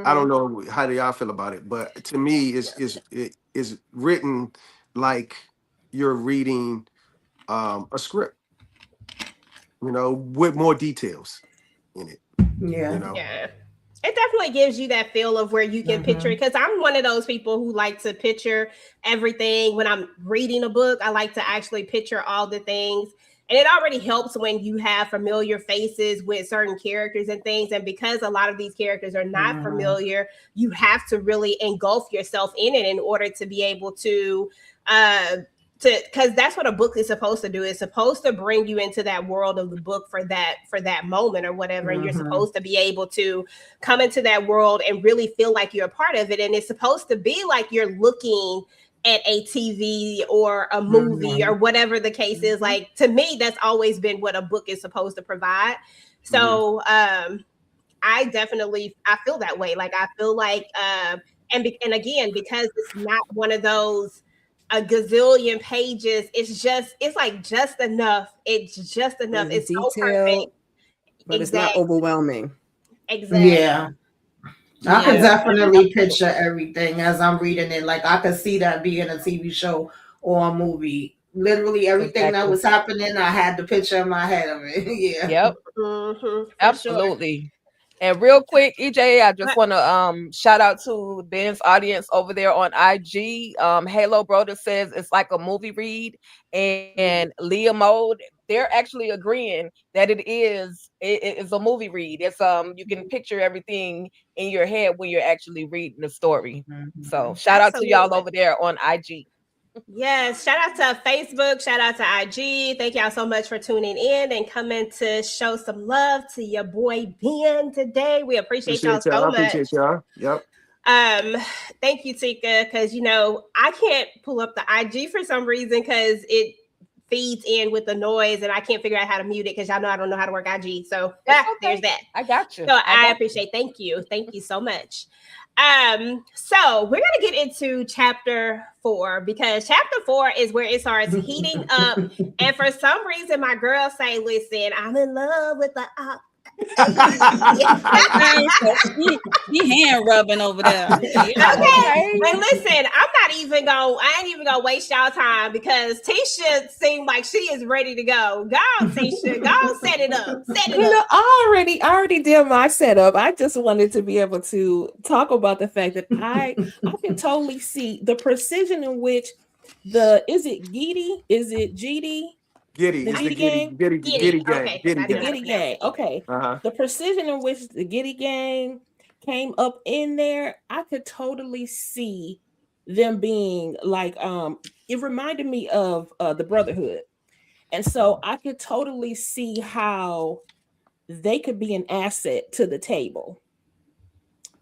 I don't know how do y'all feel about it, but to me, it is written like you're reading a script, you know, with more details in it. Yeah. You know? Yeah. It definitely gives you that feel of where you can picture it. Because I'm one of those people who like to picture everything when I'm reading a book. I like to actually picture all the things. And it already helps when you have familiar faces with certain characters and things. And because a lot of these characters are not familiar, you have to really engulf yourself in it in order to be able to because that's what a book is supposed to do. It's supposed to bring you into that world of the book for that moment or whatever. And you're supposed to be able to come into that world and really feel like you're a part of it. And it's supposed to be like you're looking at a TV or a movie or whatever the case is. Like, to me, that's always been what a book is supposed to provide. So I feel that way. Like, I feel like and again, because it's not one of those a gazillion pages, it's like just enough. It's just enough. It's so perfect, but it's not overwhelming. Exactly. Yeah. I can definitely picture everything as I'm reading it. Like, I could see that being a TV show or a movie. Literally everything that was happening, I had the picture in my head of it. Yeah. Yep. Absolutely. Sure. And real quick, EJ, I just want to shout out to Ben's audience over there on IG. Halo Broder says it's like a movie read, and Leah Mode, they're actually agreeing that it is a movie read. It's you can picture everything in your head when you're actually reading the story. So shout out to y'all over there on IG. Yes, shout out to Facebook, shout out to IG. Thank y'all so much for tuning in and coming to show some love to your boy Ben today. We appreciate y'all so much. Appreciate y'all. Yep. Thank you, Tika, because I can't pull up the IG for some reason because it feeds in with the noise and I can't figure out how to mute it because y'all know I don't know how to work IG. So there's that. I got you. So I appreciate. Thank you so much. So we're gonna get into chapter 4 because chapter 4 is where it starts heating up. And for some reason, my girls say, "Listen, I'm in love with the op." He hand rubbing over there. Okay. And listen, I ain't even gonna waste y'all time because Tisha seemed like she is ready to go. Go, Tisha, go set it up. I already did my setup. I just wanted to be able to talk about the fact that I can totally see the precision in which is it GD? Giddy gang. Okay. The precision in which the Giddy gang came up in there, I could totally see them being like, it reminded me of the Brotherhood. And so I could totally see how they could be an asset to the table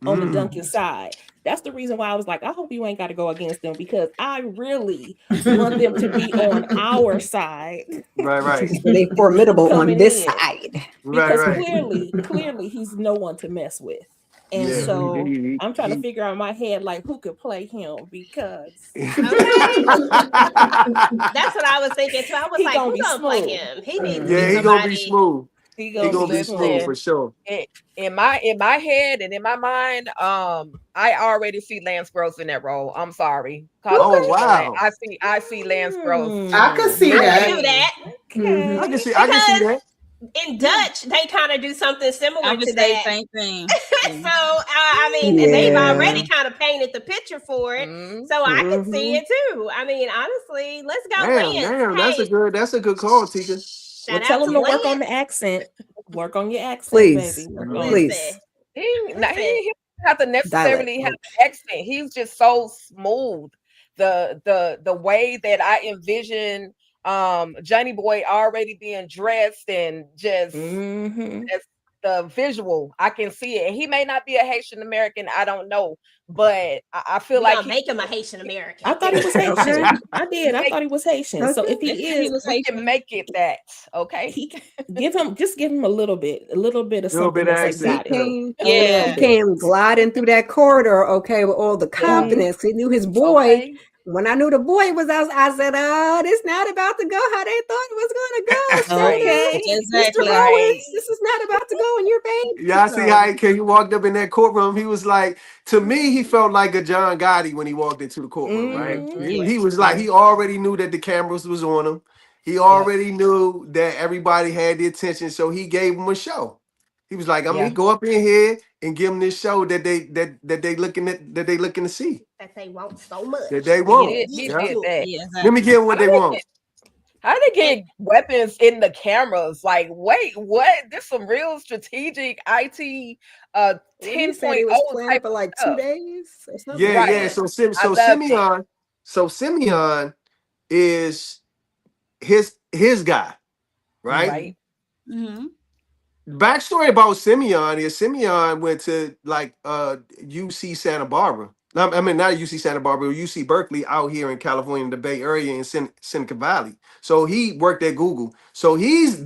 on the Duncan side. That's the reason why I was like, I hope you ain't got to go against them because I really want them to be on our side. Right. They formidable on this side. Because clearly he's no one to mess with. And so I'm trying to figure out in my head, like, who could play him because. That's what I was thinking too. I was like, who's going to play him? He needs he going to be smooth. He gonna be smooth for sure. In my head and in my mind, I already see Lance Gross in that role. I'm sorry. Oh wow! I see Lance Gross. I could see that. I can do that. Okay. I can see that. In Dutch, they kind of do something similar to that. Same thing. So I mean, they've already kind of painted the picture for it. So I can see it too. I mean, honestly, let's go. Damn, that's a good call, Tika. Tell them to work on the accent. Work on your accent, please. Baby. Please. He have to necessarily have an accent. He's just so smooth. The way that I envision Johnny Boy already being dressed and just the visual, I can see it. And he may not be a Haitian American, I don't know, but I feel like make him a Haitian American. I thought he was Haitian. I did. I thought he was Haitian. So if he is, we can make it that. Okay, give him a little bit of something that's exotic. He came gliding through that corridor, okay, with all the confidence. He knew his boy. Okay. When I knew the boy was out, I said, it's not about to go how they thought it was going to go. Okay, exactly. Mr. Owens, this is not about to go in your baby. Yeah, I see how he walked up in that courtroom. He was like, to me, he felt like a John Gotti when he walked into the courtroom, right? He was like, he already knew that the cameras was on him. He already knew that everybody had the attention, so he gave him a show. He was like, I'm Yeah. gonna go up in here and give them this show that they looking to see. That they want so much. That they He want. did, he Yeah. did that. Yeah, Let me exactly. give them what they want. How they get weapons in the cameras? Like, wait, what? This some real strategic IT Well, he said he was 10.0 planning type for of like 2 stuff. days or something. Yeah, Right. yeah. So I loved it. Simeon is his guy, right? Right. Mm-hmm. Backstory about Simeon is Simeon went to like UC Santa Barbara. I mean, not UC Santa Barbara, UC Berkeley out here in California, in the Bay Area in Silicon Valley. So he worked at Google. So he's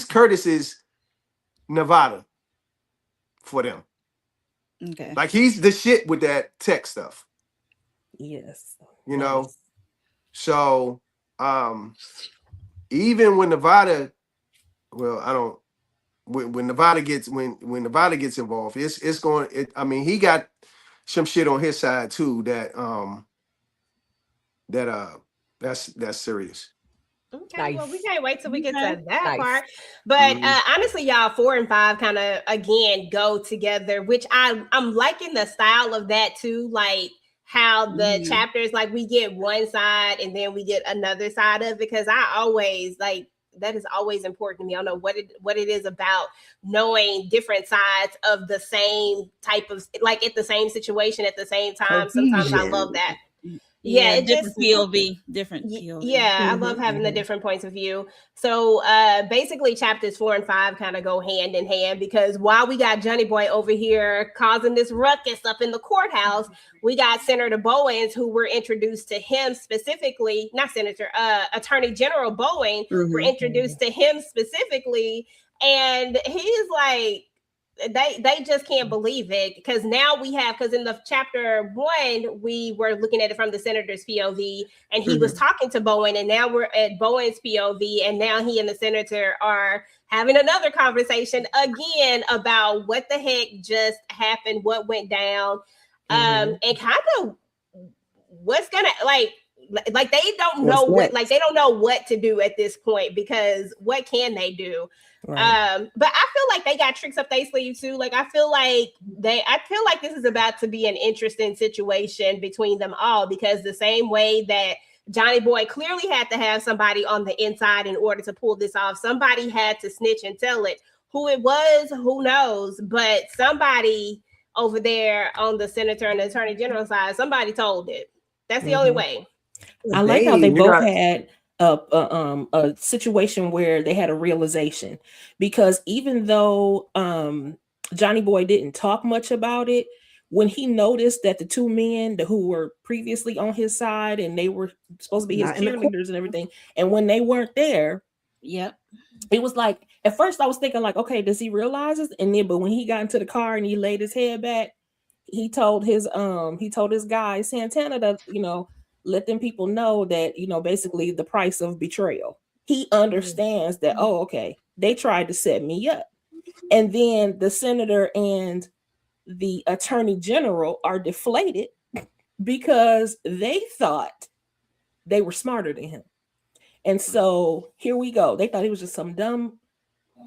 Curtis's Nevada for them. Okay. Like he's the shit with that tech stuff. Yes. You know. Nice. So even when Nevada, well, I don't. When Nevada gets involved, it's going. I mean, he got some shit on his side too. That's serious. Okay, well, we Nice. can't wait till we get Okay. to that Nice. part. But Mhm. honestly, y'all, 4 and 5 kind of again go together, which I'm liking the style of that too. Like how the chapters, like we get one side and then we get another side of it. Because I always like that is always important to me. I don't know what it is about knowing different sides of the same type of like at the same situation at the same time. Sometimes I love that. Yeah, it different just POV, different POV. yeah, I love having the different points of view. So basically chapters 4 and 5 kind of go hand in hand because while we got Johnny Boy over here causing this ruckus up in the courthouse, we got Senator Bowens who were introduced to him specifically, not Senator, Attorney General Bowen were introduced to him specifically, and he's like they just can't believe it because now we have because in the chapter 1 we were looking at it from the senator's POV and he was talking to Bowen, and now we're at Bowen's POV, and now he and the senator are having another conversation again about what the heck just happened, what went down, and kind of what's gonna like they don't know what like they don't know what to do at this point because what can they do? Right. But I feel like they got tricks up their sleeve too. Like I feel like this is about to be an interesting situation between them all because the same way that Johnny Boy clearly had to have somebody on the inside in order to pull this off. Somebody had to snitch and tell it. Who it was, who knows? But somebody over there on the senator and the attorney general side, somebody told it. That's the only way. I like how they both had a situation where they had a realization because even though Johnny Boy didn't talk much about it, when he noticed that the two men who were previously on his side and they were supposed to be his cheerleaders and everything, and when they weren't there, it was like at first I was thinking like, okay, does he realize this? And then but when he got into the car and he laid his head back, he told his guy Santana to let them people know that, basically the price of betrayal. He understands that, oh, okay, they tried to set me up. And then the senator and the attorney general are deflated because they thought they were smarter than him. And so here we go. They thought he was just some dumb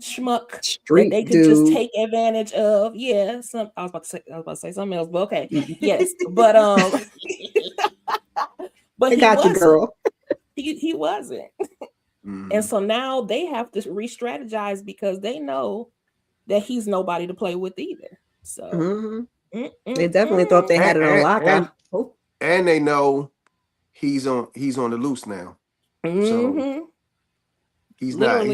schmuck that they could just take advantage of. Yeah, I was about to say something else, but okay. Yes. But but I got you, girl. He wasn't. And so now they have to re-strategize because they know that he's nobody to play with either. So they definitely thought they had it on lock. And they know he's on the loose now. So he's not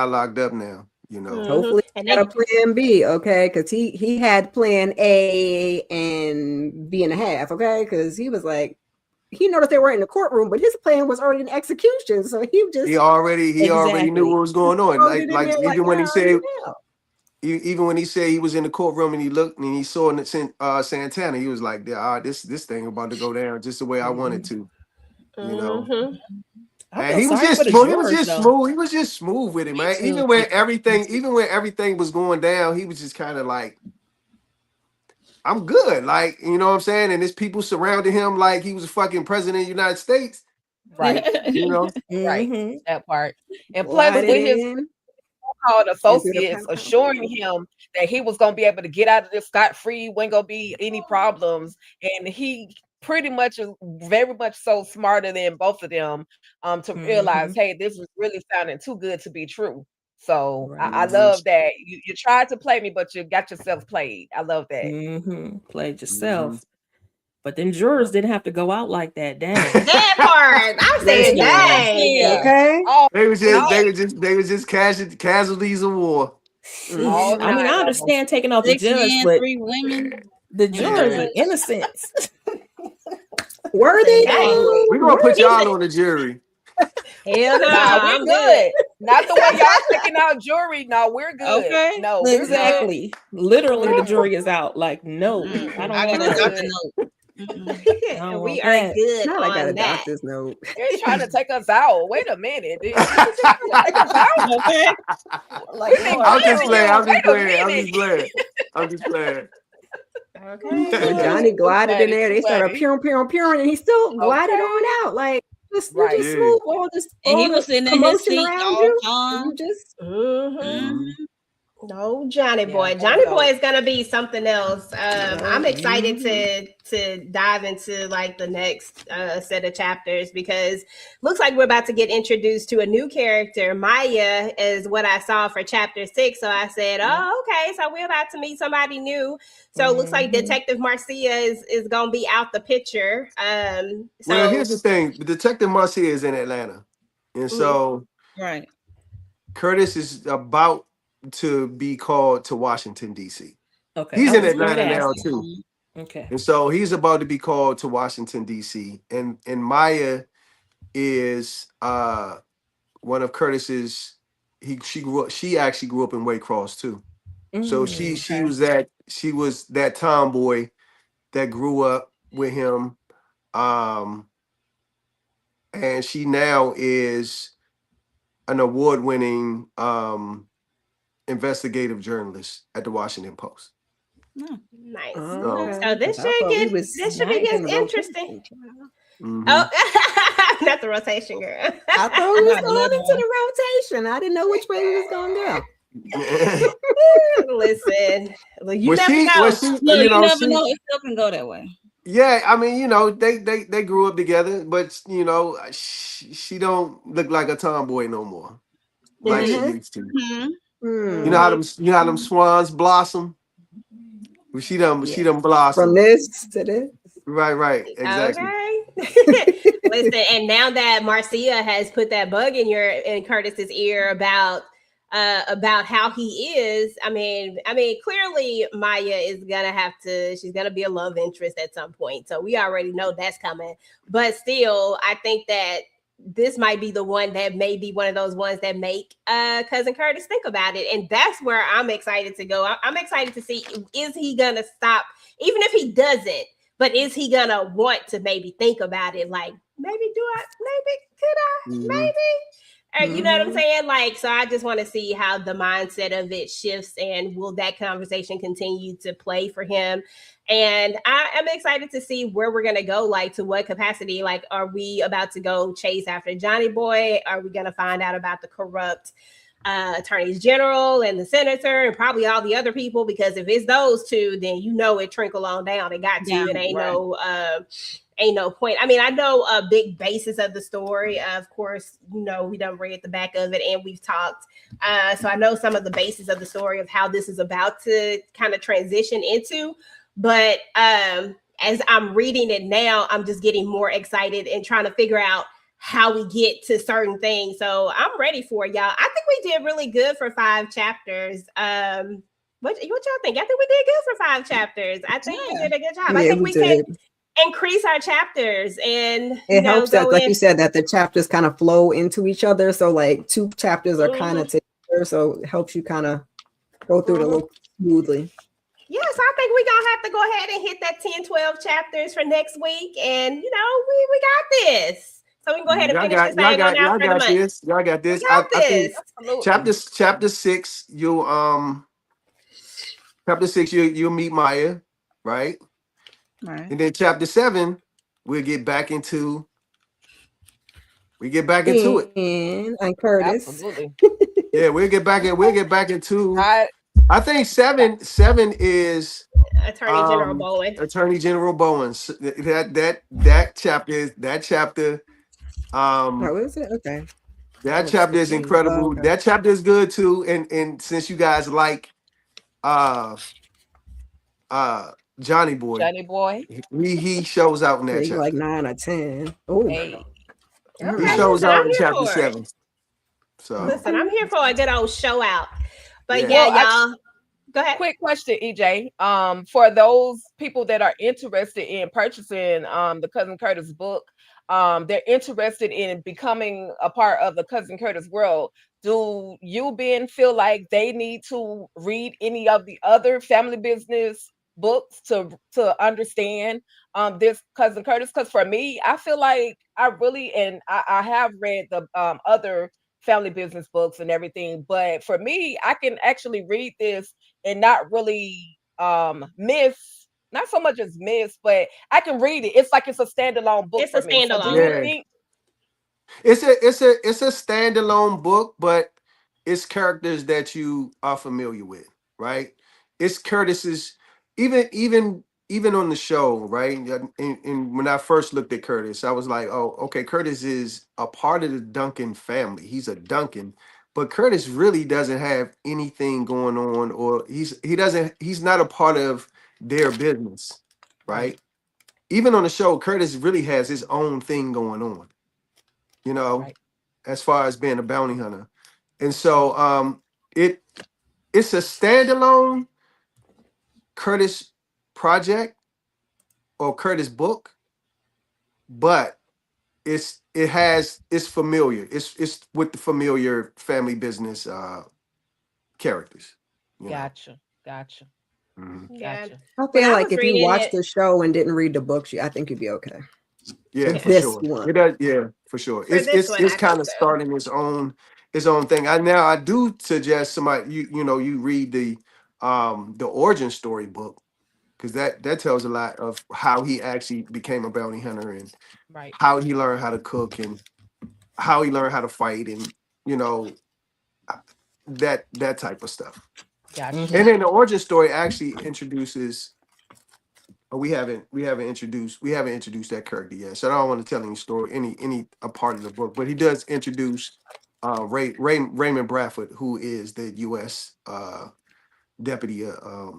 locked up now. Hopefully he got a plan B, okay? Because he had plan A and B and a half, okay? Because he was like, he noticed they were in the courtroom, but his plan was already in execution. So he already knew what was going on. Like even when he said he was in the courtroom and he looked and he saw Santana, he was like, this thing about to go down just the way I wanted to. And he was just smooth. He was just smooth with it, man. Even when everything was going down, he was just kind of like, I'm good. Like, you know what I'm saying? And there's people surrounding him like he was a fucking president of the United States. Right. Right. That part. And plus with his so-called Into the associates pound. assuring him that he was going to be able to get out of this scot-free, wasn't going to be any problems, and he pretty much is very much so smarter than both of them to realize, hey, this is really sounding too good to be true. So I Right. love that you tried to play me, but you got yourself played. I love that. Played yourself. But then jurors didn't have to go out like that. Dang. That part. I'm saying, dang. Yeah. Okay. Oh, They were just casualties of war. all I mean, I nine of understand taking off the 6 judge, men, but 3 women. the and jurors are judge. innocent. Were they? Dang. though? We're gonna put y'all on the jury. Hell no, Nah, I'm we're good. good. Not the way y'all taking out jury. No, we're good. Okay. No, we're good. Exactly. Literally, the jury is out. Like, no, I don't I want got a that. doctor note. I don't We want are that. good Not like I got a on that. doctor's note. They're trying to take us out. Wait a minute. Did you just try to take us out? Okay. Like, We've been Lord, I'm just good. playing. I'm Wait just a playing. I'm minute. just playing. I'm just playing. Okay. When Johnny glided in there, they started Funny. peering, and he still glided Okay. on out. Like, you Right. just Yeah. smooth all this, And he all was the sitting in his commotion seat around all you. the And time. you just Mm-hmm. No, Johnny Yeah, Boy. that was Johnny Boy dope. is gonna be something else. I'm excited to dive into like the next set of chapters because looks like we're about to get introduced to a new character. Maya is what I saw for chapter 6. So I said, oh, okay. So we're about to meet somebody new. So it looks like Detective Marcia is gonna be out the picture. So Well, here's the thing: Detective Marcia is in Atlanta, and so Right. Curtis is about to be called to Washington D.C. okay. He's I in was gonna Atlanta now ask. too, Okay. and so he's about to be called to Washington D.C. And Maya is one of Curtis's. She actually grew up in Waycross too. So she was that tomboy that grew up with him, and she now is an award-winning investigative journalist at the Washington Post. nice. okay. So this I should thought we get was this should be nice in getting the interesting. rotation. Mhm. Oh, not the rotation, girl. I thought we was Not going another into the rotation. I didn't know which way we was going to go. Listen, well, you Was never she? know. Was she? Look, you never she, know. It still can go that way. Yeah, I mean, they grew up together, but she don't look like a tomboy no more, like she used to. Mm-hmm. You know how them swans blossom. Well, she done blossom. From this to this. Right, exactly. Okay. Listen, and now that Marcia has put that bug in Curtis's ear about how he is, I mean, clearly Maya is she's gonna be a love interest at some point. So we already know that's coming. But still, I think that this might be the one that may be one of those ones that make Cuzzin Curtis think about it. And that's where I'm excited to go. I'm excited to see, is he gonna stop, even if he doesn't, but is he gonna want to maybe think about it? Like, you know what I'm saying? Like, so I just want to see how the mindset of it shifts, and will that conversation continue to play for him? And I am excited to see where we're going to go, like to what capacity. Like, are we about to go chase after Johnny Boy? Are we going to find out about the corrupt attorneys general and the senator and probably all the other people? Because if it's those two, then it trickle on down. It got to. It ain't no point. I mean, I know a big basis of the story. Of course, we done read the back of it and we've talked. So I know some of the basis of the story of how this is about to kind of transition into. But as I'm reading it now, I'm just getting more excited and trying to figure out how we get to certain things. So I'm ready for it, y'all. I think we did really good for 5 chapters. What y'all think? I think we did good for 5 chapters. I think we did a good job. I think we can increase our chapters, and it helps that, like you said, that the chapters kind of flow into each other. So like 2 chapters are kind of together, so it helps you kind of go through it a little smoothly. Yes, I think we're gonna have to go ahead and hit that 10-12 chapters for next week, and we got this. So we can go ahead and finish this thing on out for the month. Y'all got this. I think chapter 6, you'll meet Maya, right? Right. And then chapter 7, we'll get back into it. And Curtis. Absolutely. Yeah, we'll get back into. I I think seven is Attorney General Bowen. Attorney General Bowen's that chapter Oh, is it? Okay. that was chapter is 15. Oh, incredible. okay. That chapter is good too. And since you guys like uh Johnny Boy, Johnny Boy. he shows out in Yeah, that you chapter. like 9 or 10. Oh, Hey, He Okay, shows listen, out I'm in here chapter for it. 7. So Listen, I'm here for a good old show out. But Yeah. yeah, Well, y'all. Go ahead. quick question, EJ. For those people that are interested in purchasing the Cousin Curtis book, they're interested in becoming a part of the Cousin Curtis world. Do you, Ben, feel like they need to read any of the other family business books to understand this Cousin Curtis? Because for me, I feel like I really I have read the other family business books and everything, but for me, I can actually read this and not really miss, not so much as miss, but I can read it. It's like it's a standalone book It's for a me. So do standalone. you yeah. think It's a standalone book, but it's characters that you are familiar with, right? It's Curtis's even on the show, right? And when I first looked at Curtis, I was like, oh, okay, Curtis is a part of the Duncan family. He's a Duncan, but Curtis really doesn't have anything going on, or he's not a part of their business, right? Even on the show, Curtis really has his own thing going on, you know, right? as far as being a bounty hunter. And so it's a standalone Curtis project or Curtis book, but it's familiar. It's with the familiar family business characters. You know. Gotcha. Mhm. Yeah. Gotcha. I When feel I like was if you reading watch it, the show and didn't read the books, I think you'd be okay. Yeah, Yeah. for This sure. one. It does, yeah, for sure. for this one, It's I kind think of so. starting its own thing. I do suggest somebody you read the origin story book, because that tells a lot of how he actually became a bounty hunter and Right. how he learned how to cook and how he learned how to fight and you know that type of stuff. Gotcha. Mhm. And then the origin story actually introduces. We haven't introduced that character yet, so I don't want to tell any story, any a part of the book. But he does introduce Raymond Bradford, who is the U.S. Deputy,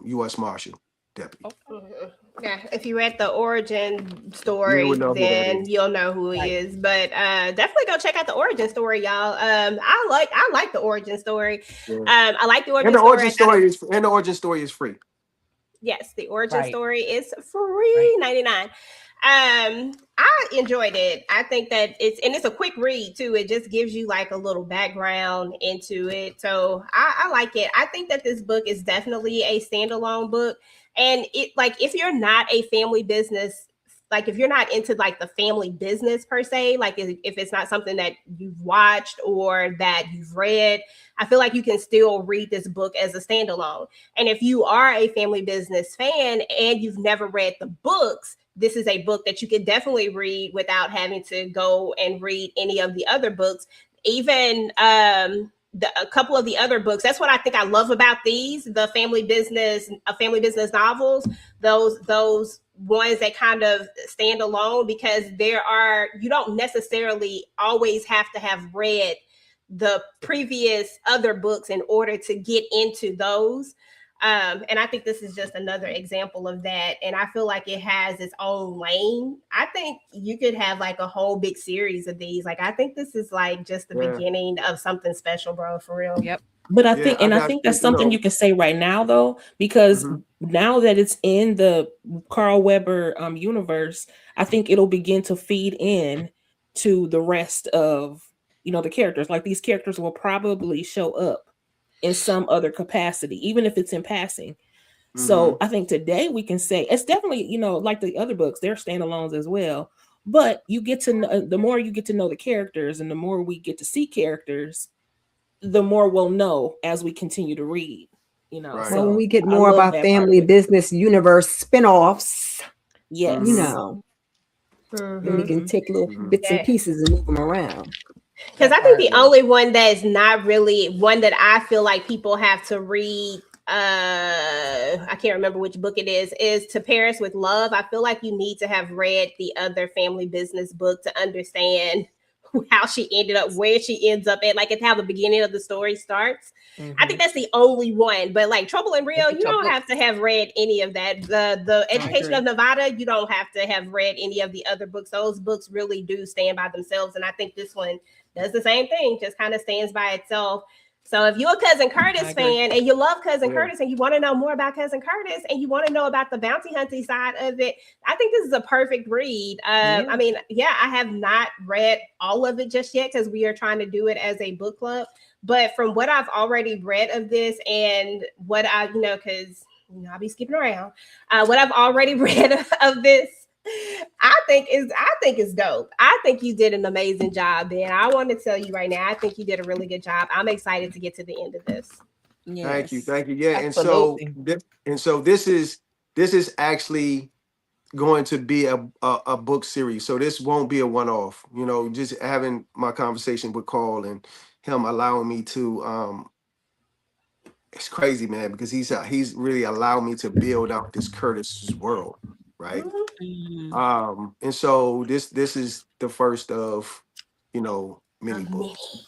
U.S. Marshal deputy. Okay. Mhm. Yeah, if you read the origin You would story, know who that then is. you'll know who he Right. is. But definitely go check out the origin story, y'all. I like the origin story. Yeah. I like the origin And the story. origin story is free. Yes, the origin Right. story is free Right. 99. I enjoyed it. I think that it's a quick read too. It just gives you like a little background into it. So I like it. I think that this book is definitely a standalone book. And it like if you're not a family business, like if you're not into like the family business per se, like if it's not something that you've watched or that you've read, I feel like you can still read this book as a standalone. And if you are a family business fan and you've never read the books, this is a book that you can definitely read without having to go and read any of the other books. Even a couple of the other books. That's what I think I love about these, the family business novels. Those ones that kind of stand alone, because you don't necessarily always have to have read the previous other books in order to get into those. And I think this is just another example of that. And I feel like it has its own lane. I think you could have like a whole big series of these. Like, I think this is like just the beginning of something special, bro, for real. Yep. But I Yeah, think that's something you can say right now though, because Mhm. now that it's in the Carl Weber universe, I think it'll begin to feed in to the rest of the characters. Like these characters will probably show up in some other capacity, even if it's in passing. So I think today we can say it's definitely, like the other books, they're standalones as well. But you get to know, the more you get to know the characters and the more we get to see characters, the more we'll know as we continue to read, Right. Well, when we get I more love about that part of family it. business universe spinoffs, Yes. then we can take little bits and Yeah. pieces and move them around. Because I think the only one that is not really one that I feel like people have to read, I can't remember which book it is To Paris with Love. I feel like you need to have read the other family business book to understand how she ended up where she ends up at, like it's how the beginning of the story starts. I think that's the only one. But like Trouble in Rio, you don't have to have read any of that. The Education of Nevada, you don't have to have read any of the other books. Those books really do stand by themselves, and I think this one does the same thing, just kind of stands by itself. So if you're a Cuzzin Curtis fan and you love Cuzzin Curtis and you want to know more about Cuzzin Curtis and you want to know about the bounty hunting side of it, I think this is a perfect read. I mean, I have not read all of it just yet because we are trying to do it as a book club. But from what I've already read of this and what I, because I'll be skipping around, what I've already read of this, I think is dope. I think you did an amazing job, Ben. I want to tell you right now, I think you did a really good job. I'm excited to get to the end of this. Yes. Thank you. Yeah, absolutely. and so this is actually going to be a book series. So this won't be a one-off. Just having my conversation with Carl and him allowing me to it's crazy, man, because he's really allowed me to build out this Curtis's world. Right. And so this is the first of, many books.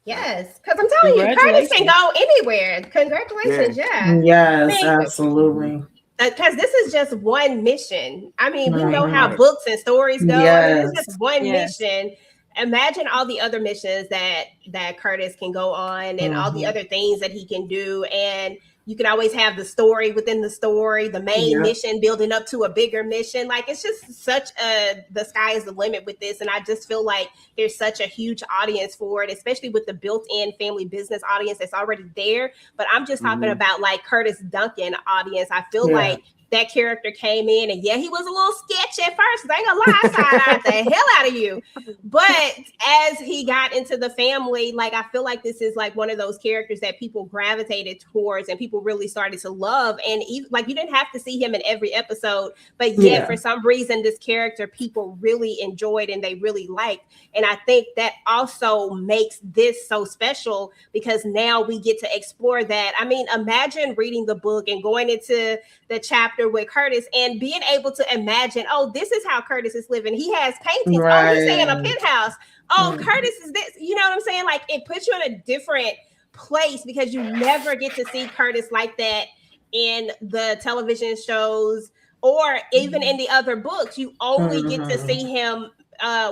Yes, because I'm telling you, Curtis can go anywhere. Congratulations, Yes, absolutely. Because this is just one mission. I mean, we know how books and stories go. I mean, it's just one mission. Imagine all the other missions that Curtis can go on and all the other things that he can do. And you can always have the story within the story, the main mission building up to a bigger mission. Like it's just the sky is the limit with this. And I just feel like there's such a huge audience for it, especially with the built-in family business audience that's already there. But I'm just talking about like Curtis Duncan audience. I feel like that character came in and he was a little sketchy at first. I ain't gonna lie, side-eyed the hell out of you. But as he got into the family, like I feel like this is like one of those characters that people gravitated towards and people really started to love. And even, like you didn't have to see him in every episode, but yet for some reason this character people really enjoyed and they really liked. And I think that also makes this so special because now we get to explore that. I mean, imagine reading the book and going into the chapter with Curtis and being able to imagine, oh, this is how Curtis is living. He has paintings. Oh, he's staying in a penthouse. Oh, Curtis is this. You know what I'm saying? Like it puts you in a different place because you never get to see Curtis like that in the television shows or even in the other books. You only get to see him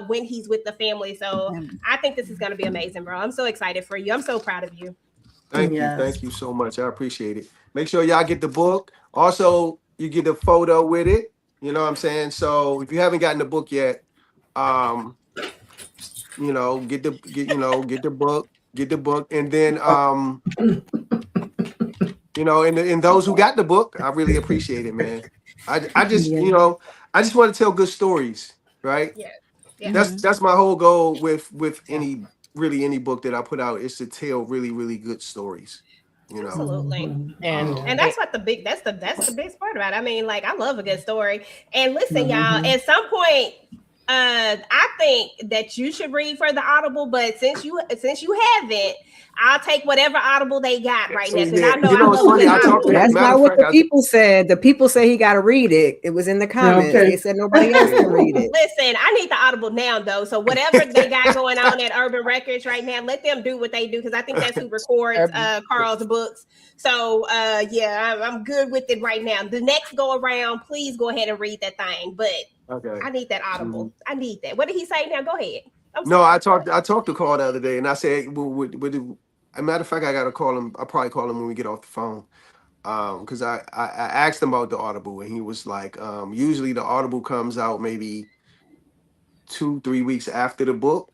when he's with the family. So I think this is going to be amazing, bro. I'm so excited for you. I'm so proud of you. Thank you. Thank you so much. I appreciate it. Make sure y'all get the book. Also, you get a photo with it. You know what I'm saying? So if you haven't gotten the book yet, get the book. And then and those who got the book, I really appreciate it, man. I just want to tell good stories, right? Yeah. That's my whole goal with any book that I put out is to tell really, really good stories. Absolutely. And that's what that's the best part about it. I mean, like I love a good story. And listen, y'all, at some point, I think that you should read for the Audible, but since you haven't, I'll take whatever Audible they got right now. Because I know I love it. That's not what the people said. The people say he got to read it. It was in the comments. They said nobody else can read it. Listen, I need the Audible now, though. So whatever they got going on at Urban Records right now, let them do what they do because I think that's who records Carl's books. So I'm good with it right now. The next go around, please go ahead and read that thing. But I need that Audible. I need that. What did he say now? Go ahead. No, I talked to Carl the other day, and I said, a matter of fact, I gotta call him. I'll probably call him when we get off the phone, because I asked him about the Audible, and he was like, usually the Audible comes out maybe 2-3 weeks after the book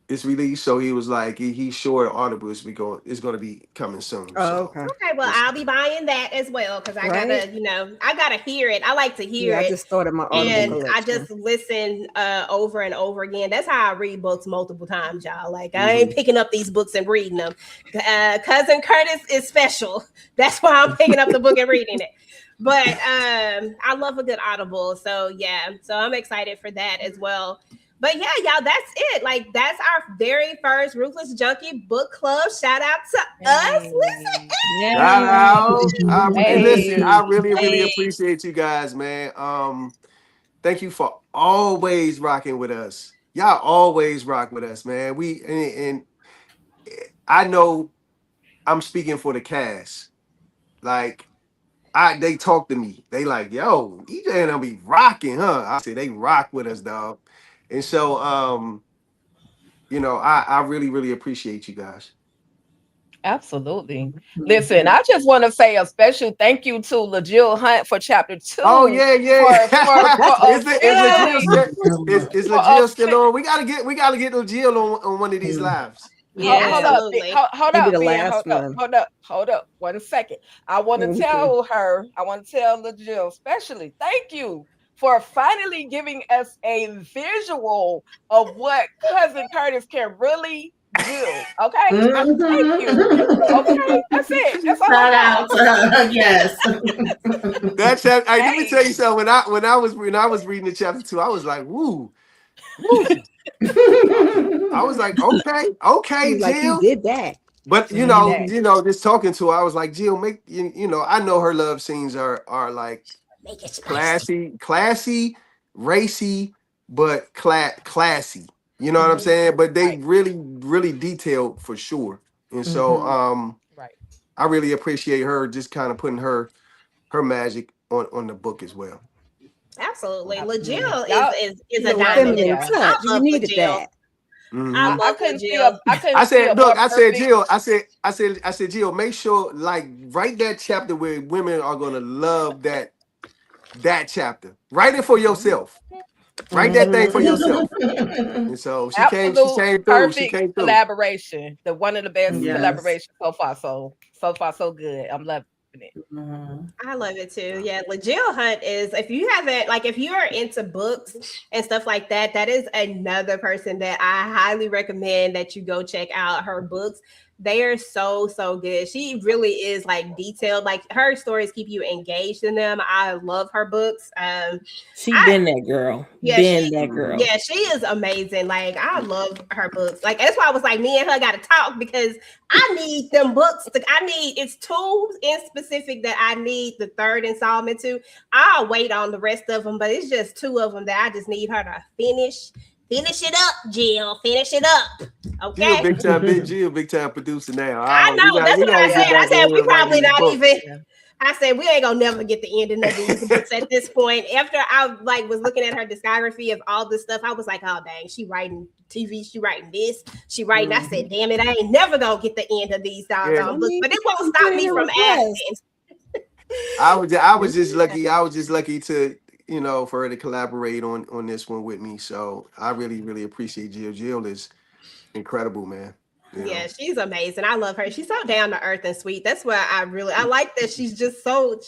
is released. So he was like, he's sure the Audible is going to be coming soon. Okay. Well, I'll be buying that as well because I gotta hear it. I like to hear it. I just started my Audible and collection. I just listen over and over again. That's how I read books multiple times, y'all. Like I ain't picking up these books and reading them. Cuzzin Curtis is special. That's why I'm picking up the book and reading it. But I love a good Audible. So I'm excited for that as well. But yeah, y'all, that's it. Like, that's our very first Ruthless Junky book club. Shout out to us. Listen. Shout out. Listen, I really, really Hey. appreciate you guys, man. Thank you for always rocking with us. Y'all always rock with us, man. And I know I'm speaking for the cast. Like, they talk to me. They like, yo, EJ and I be rocking, huh? I say they rock with us, dog. And so I really, really appreciate you guys. Absolutely. Listen, I just want to say a special thank you to LaJill Hunt for chapter 2. Oh yeah. Is LaJill For still on? We gotta get LaJill on one of these lives. Hold up, Absolutely. hold Maybe up, the Ben, last one. hold up 1 second. I want to tell LaJill, especially, thank you for finally giving us a visual of what Cuzzin Curtis can really do. Okay, thank you. Okay, that's it. That's all Shout I out got. to her. Yes. That's let me tell you something. When I was reading the chapter 2, I was like, woo. I was like, okay, Like you Jill. did that. But just talking to her, I was like, Jill, make I know her love scenes are like classy, racy, but classy. You know what I'm saying? But they really, really detailed for sure. And so I really appreciate her just kind of putting her magic on the book as well. Absolutely. LaJill is The a diamond. feminine I touch. You love needed LaJill. that. I love I couldn't LaJill. I said, look, I said, perfect. Jill, I said, Jill, make sure, like, write that chapter where women are gonna love that chapter. Write it for yourself. Write that thing for yourself. And so she came through. Perfect collaboration. One of the best Yes. collaborations so far. So far, so good. I'm loving it. I love it too. Yeah, LaJill Hunt is, if you are into books and stuff like that, that is another person that I highly recommend that you go check out her books. They are so good. She really is like detailed. Like, her stories keep you engaged in them. I love her books. She been that girl. That girl. Yeah, she is amazing. Like, I love her books. Like, that's why I was like, me and her got to talk, because I need them books. It's 2 in specific that I need the 3rd installment to. I'll wait on the rest of them, but it's just 2 of them that I just need her to finish. Finish it up, Jill. Finish it up. Okay. Jill, big time producer now. I know. That's what I said. I said we probably not even. I said we ain't gonna never get the ending of these books at this point. After I was looking at her discography of all this stuff, I was like, oh dang, she writing TV, she writing this, she writing. I said, damn it, I ain't never gonna get the end of these doggone books, but it won't stop me from asking. I was just lucky. I was just lucky to for her to collaborate on this one with me. So I really, really appreciate Jill. Jill is incredible, man. Yeah, she's amazing. I love her. She's so down to earth and sweet. That's why I like that. She's just so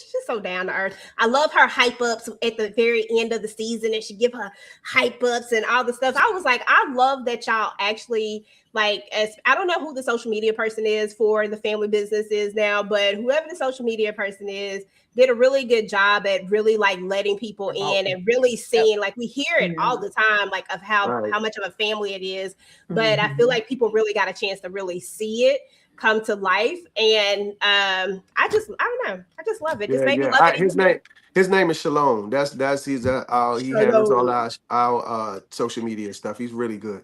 down to earth. I love her hype ups at the very end of the season, and she give her hype ups and all the stuff. I was like, I love that y'all actually, like, as I don't know who the social media person is for the family businesses now, but whoever the social media person is did a really good job at really like letting people in and really seeing, like, we hear it all the time, like, of how much of a family it is. But I feel like people really got a chance to really see it come to life. And I don't know. I just love it. Just made me love it. His name is Shalom. That's his he handles all our social media stuff. He's really good.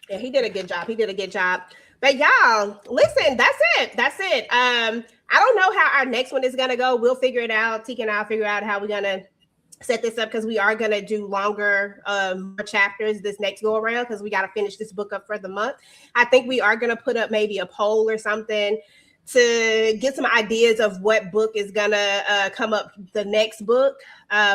Yeah, he did a good job. But y'all, listen, that's it. I don't know how our next one is gonna go. We'll figure it out. Tika and I'll figure out how we're gonna set this up, because we are gonna do longer chapters this next go around, because we got to finish this book up for the month. I think we are gonna put up maybe a poll or something to get some ideas of what book is gonna come up the next book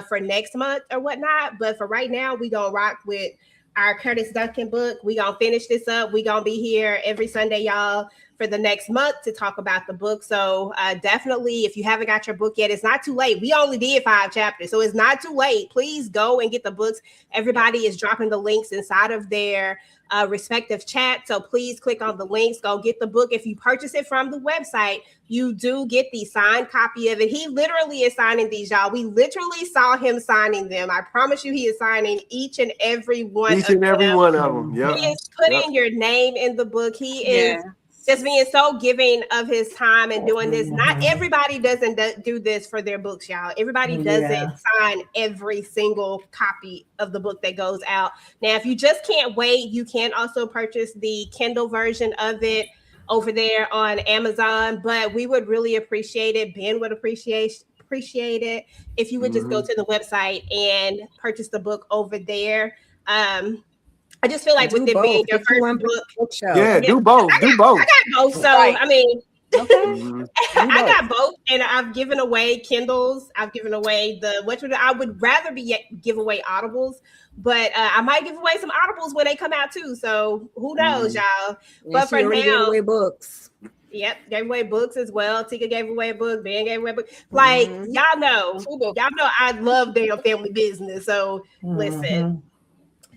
for next month or whatnot. But for right now, we gonna rock with our Curtis Duncan book. We gonna finish this up. We gonna be here every Sunday, y'all, for the next month to talk about the book. So definitely, if you haven't got your book yet, it's not too late. We only did 5 chapters, so it's not too late. Please go and get the books. Everybody is dropping the links inside of their respective chat. So please click on the links, go get the book. If you purchase it from the website, you do get the signed copy of it. He literally is signing these, y'all. We literally saw him signing them. I promise you, he is signing each and every one Each and every one of them. Yep. He is putting your name in the book. He is just being so giving of his time and doing this. Not everybody doesn't do this for their books, y'all. Everybody doesn't sign every single copy of the book that goes out. Now, if you just can't wait, you can also purchase the Kindle version of it over there on Amazon. But we would really appreciate it. Ben would appreciate it if you would just go to the website and purchase the book over there. I just feel like with it being your first book, do both. Do both. I got both, so I mean, Okay. I got both, and I've given away Kindles. I've given away I would rather give away Audibles, but I might give away some Audibles when they come out too. So who knows, y'all? But for now, gave away books. Yep, gave away books as well. Tika gave away a book. Ben gave away a book. Like y'all know I love damn family business. So listen.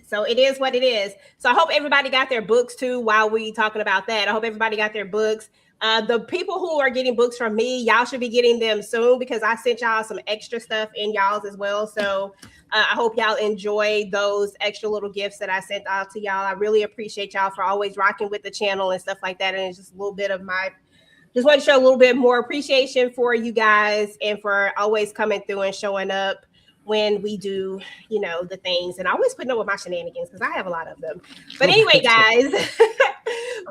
So it is what it is. So I hope everybody got their books too while we talking about that. I hope everybody got their books. The people who are getting books from me, y'all should be getting them soon because I sent y'all some extra stuff in y'all's as well. So I hope y'all enjoy those extra little gifts that I sent out to y'all. I really appreciate y'all for always rocking with the channel and stuff like that. And it's just a little bit of just want to show a little bit more appreciation for you guys and for always coming through and showing up when we do, the things, and I always put up with my shenanigans because I have a lot of them. But anyway, guys,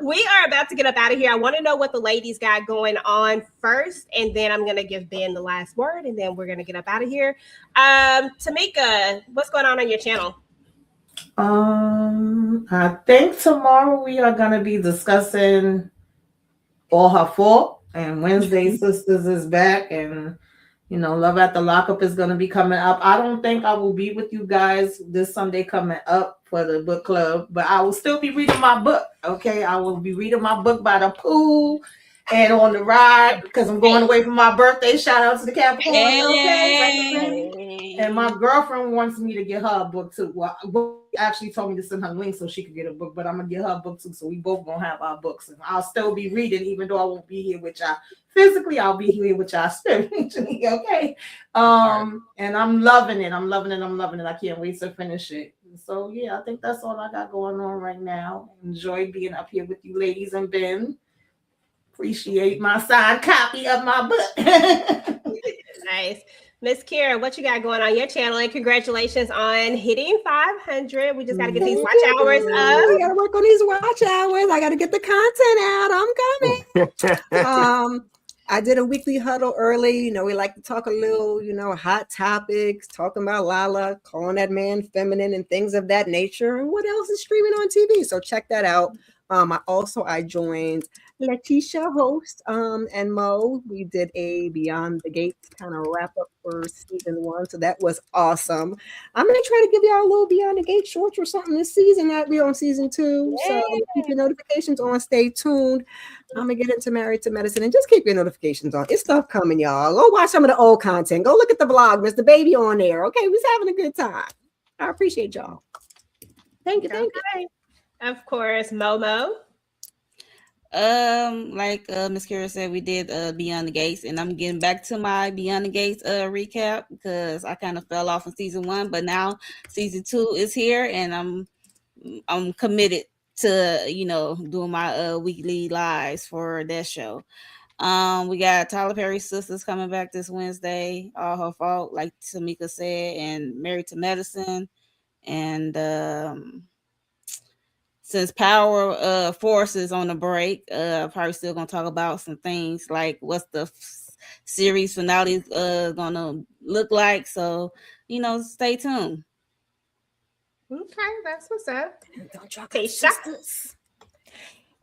we are about to get up out of here. I want to know what the ladies got going on first, and then I'm going to give Ben the last word, and then we're going to get up out of here. Tamika, what's going on your channel? I think tomorrow we are going to be discussing All Her Fault, and Wednesday Sisters is back, and Love at the Lockup is going to be coming up. I don't think I will be with you guys this Sunday coming up for the book club, but I will still be reading my book. Okay, I will be reading my book by the pool and on the ride because I'm going away for my birthday. Shout out to the Capricorn. Okay, and my girlfriend wants me to get her a book too. Well, she actually told me to send her link so she could get a book, but I'm gonna get her a book too, so we both gonna have our books, and I'll still be reading even though I won't be here with y'all physically. I'll be here with y'all spiritually. Okay, and I'm loving it. I can't wait to finish it. So yeah, I think that's all I got going on right now. Enjoy being up here with you ladies and Ben. Appreciate my signed copy of my book. Nice. Miss Kira, what you got going on your channel? And congratulations on hitting 500. We just got to get these watch hours up. We got to work on these watch hours. I got to get the content out. I'm coming. I did a weekly huddle early. We like to talk a little, hot topics, talking about Lala, calling that man feminine and things of that nature. And what else is streaming on TV? So check that out. I joined Letitia host and Mo. We did a Beyond the Gates kind of wrap up for season 1, so that was awesome. I'm gonna try to give y'all a little Beyond the Gates shorts or something this season that we're on season 2. So keep your notifications on, stay tuned. I'm gonna get into Married to Medicine and just keep your notifications on. It's stuff coming, y'all. Go watch some of the old content. Go look at the vlog, Mr. Baby on there. Okay, we're having a good time. I appreciate y'all. Thank you. Of course, Momo. Like Miss Kira said, we did Beyond the Gates, and I'm getting back to my Beyond the Gates recap because I kind of fell off in season 1, but now season 2 is here, and I'm committed to doing my weekly lives for that show. We got Tyler Perry's Sisters coming back this Wednesday. All Her Fault, like Tamika said, and Married to Medicine, and since Power Force is on the break, probably still gonna talk about some things like what's the series finale gonna look like. So stay tuned. Okay, that's what's up. Don't drop Keisha.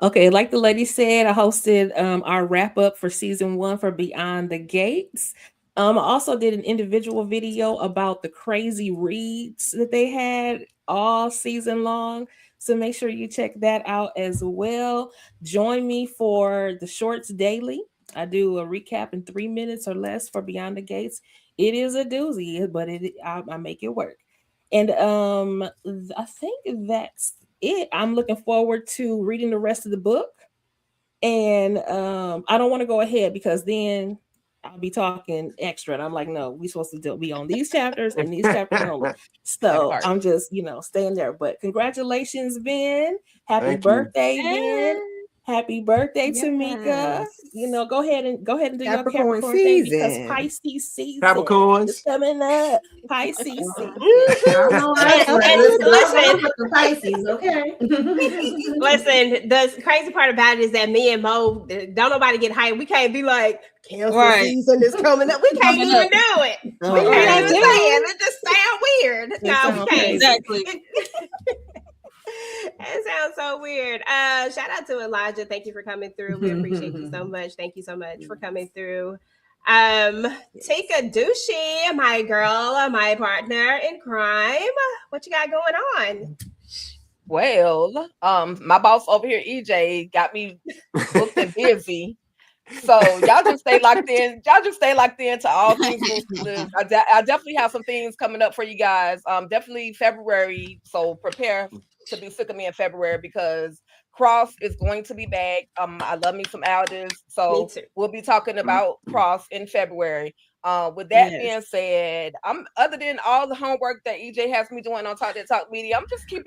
Okay, like the lady said, I hosted our wrap up for season 1 for Beyond the Gates. I also did an individual video about the crazy reads that they had all season long. So make sure you check that out as well. Join me for the shorts daily. I do a recap in 3 minutes or less for Beyond the Gates. It is a doozy, but I make it work. And I think that's it. I'm looking forward to reading the rest of the book. And I don't want to go ahead because then I'll be talking extra. And I'm like, no, we're supposed to be on these chapters and these chapters only. So I'm just, staying there. But congratulations, Ben. Happy Thank you. birthday, Ben. Happy birthday to Mika. Go ahead and do your Capricorn thing because season. Pisces season Capricorns. is coming up. Pisces season. Listen, Pisces, okay. Listen, the crazy part about it is that me and Mo, don't nobody get hyped. We can't be like, Cancer season is coming up. We can't even do it. We can't even say it. It just sound weird. No, we can't. Exactly. It sounds so weird. Shout out to Elijah. Thank you for coming through. We appreciate you so much. Thank you so much for coming through. Tika Dushi, my girl, my partner in crime. What you got going on? Well, my boss over here, EJ, got me booked and busy. So y'all just stay locked in. Y'all just stay locked in to all things Ruthless. I definitely have some things coming up for you guys. Definitely February. So prepare to be sick of me in February because Cross is going to be back. I love me some Aldous. So we'll be talking about Cross in February. With that being said, other than all the homework that EJ has me doing on Talk That Talk Media, I'm just keep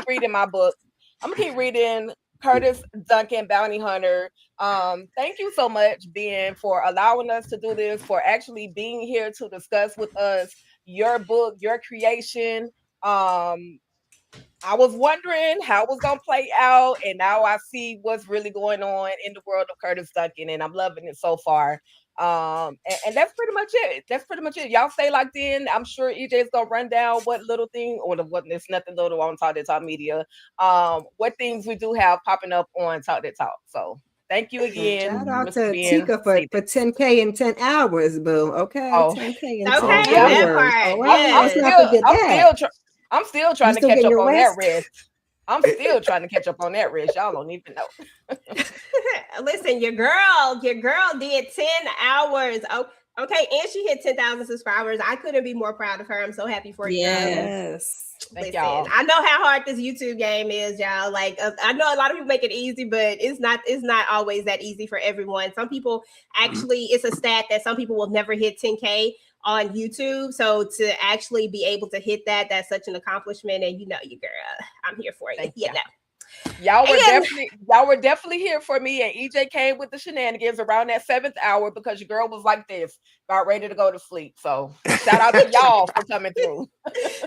reading my book. I'm gonna keep reading Curtis Duncan, Bounty Hunter. Thank you so much, Ben, for allowing us to do this, for actually being here to discuss with us your book, your creation. I was wondering how it was going to play out, and now I see what's really going on in the world of Curtis Duncan, and I'm loving it so far. And that's pretty much it. That's pretty much it. Y'all stay locked in. I'm sure EJ's going to run down what little thing, or what there's nothing little on Talk That Talk Media, what things we do have popping up on Talk That Talk. So thank you again. Shout out to Tika for 10K in 10 hours, boo. Okay, 10K in 10 hours. I'm still trying to catch up on that rest. I'm still trying to catch up on that rest. Y'all don't even know. Listen, your girl did 10 hours. Oh, okay, and she hit 10,000 subscribers. I couldn't be more proud of her. I'm so happy for you. Yes. Listen, I know how hard this YouTube game is, y'all. Like, I know a lot of people make it easy, but it's not always that easy for everyone. Some people actually, it's a stat that some people will never hit 10K on YouTube. So to actually be able to hit that's such an accomplishment. And you girl, I'm here for you. Y'all were definitely here for me, and EJ came with the shenanigans around that 7th hour because your girl was like this, about ready to go to sleep. So shout out to y'all for coming through.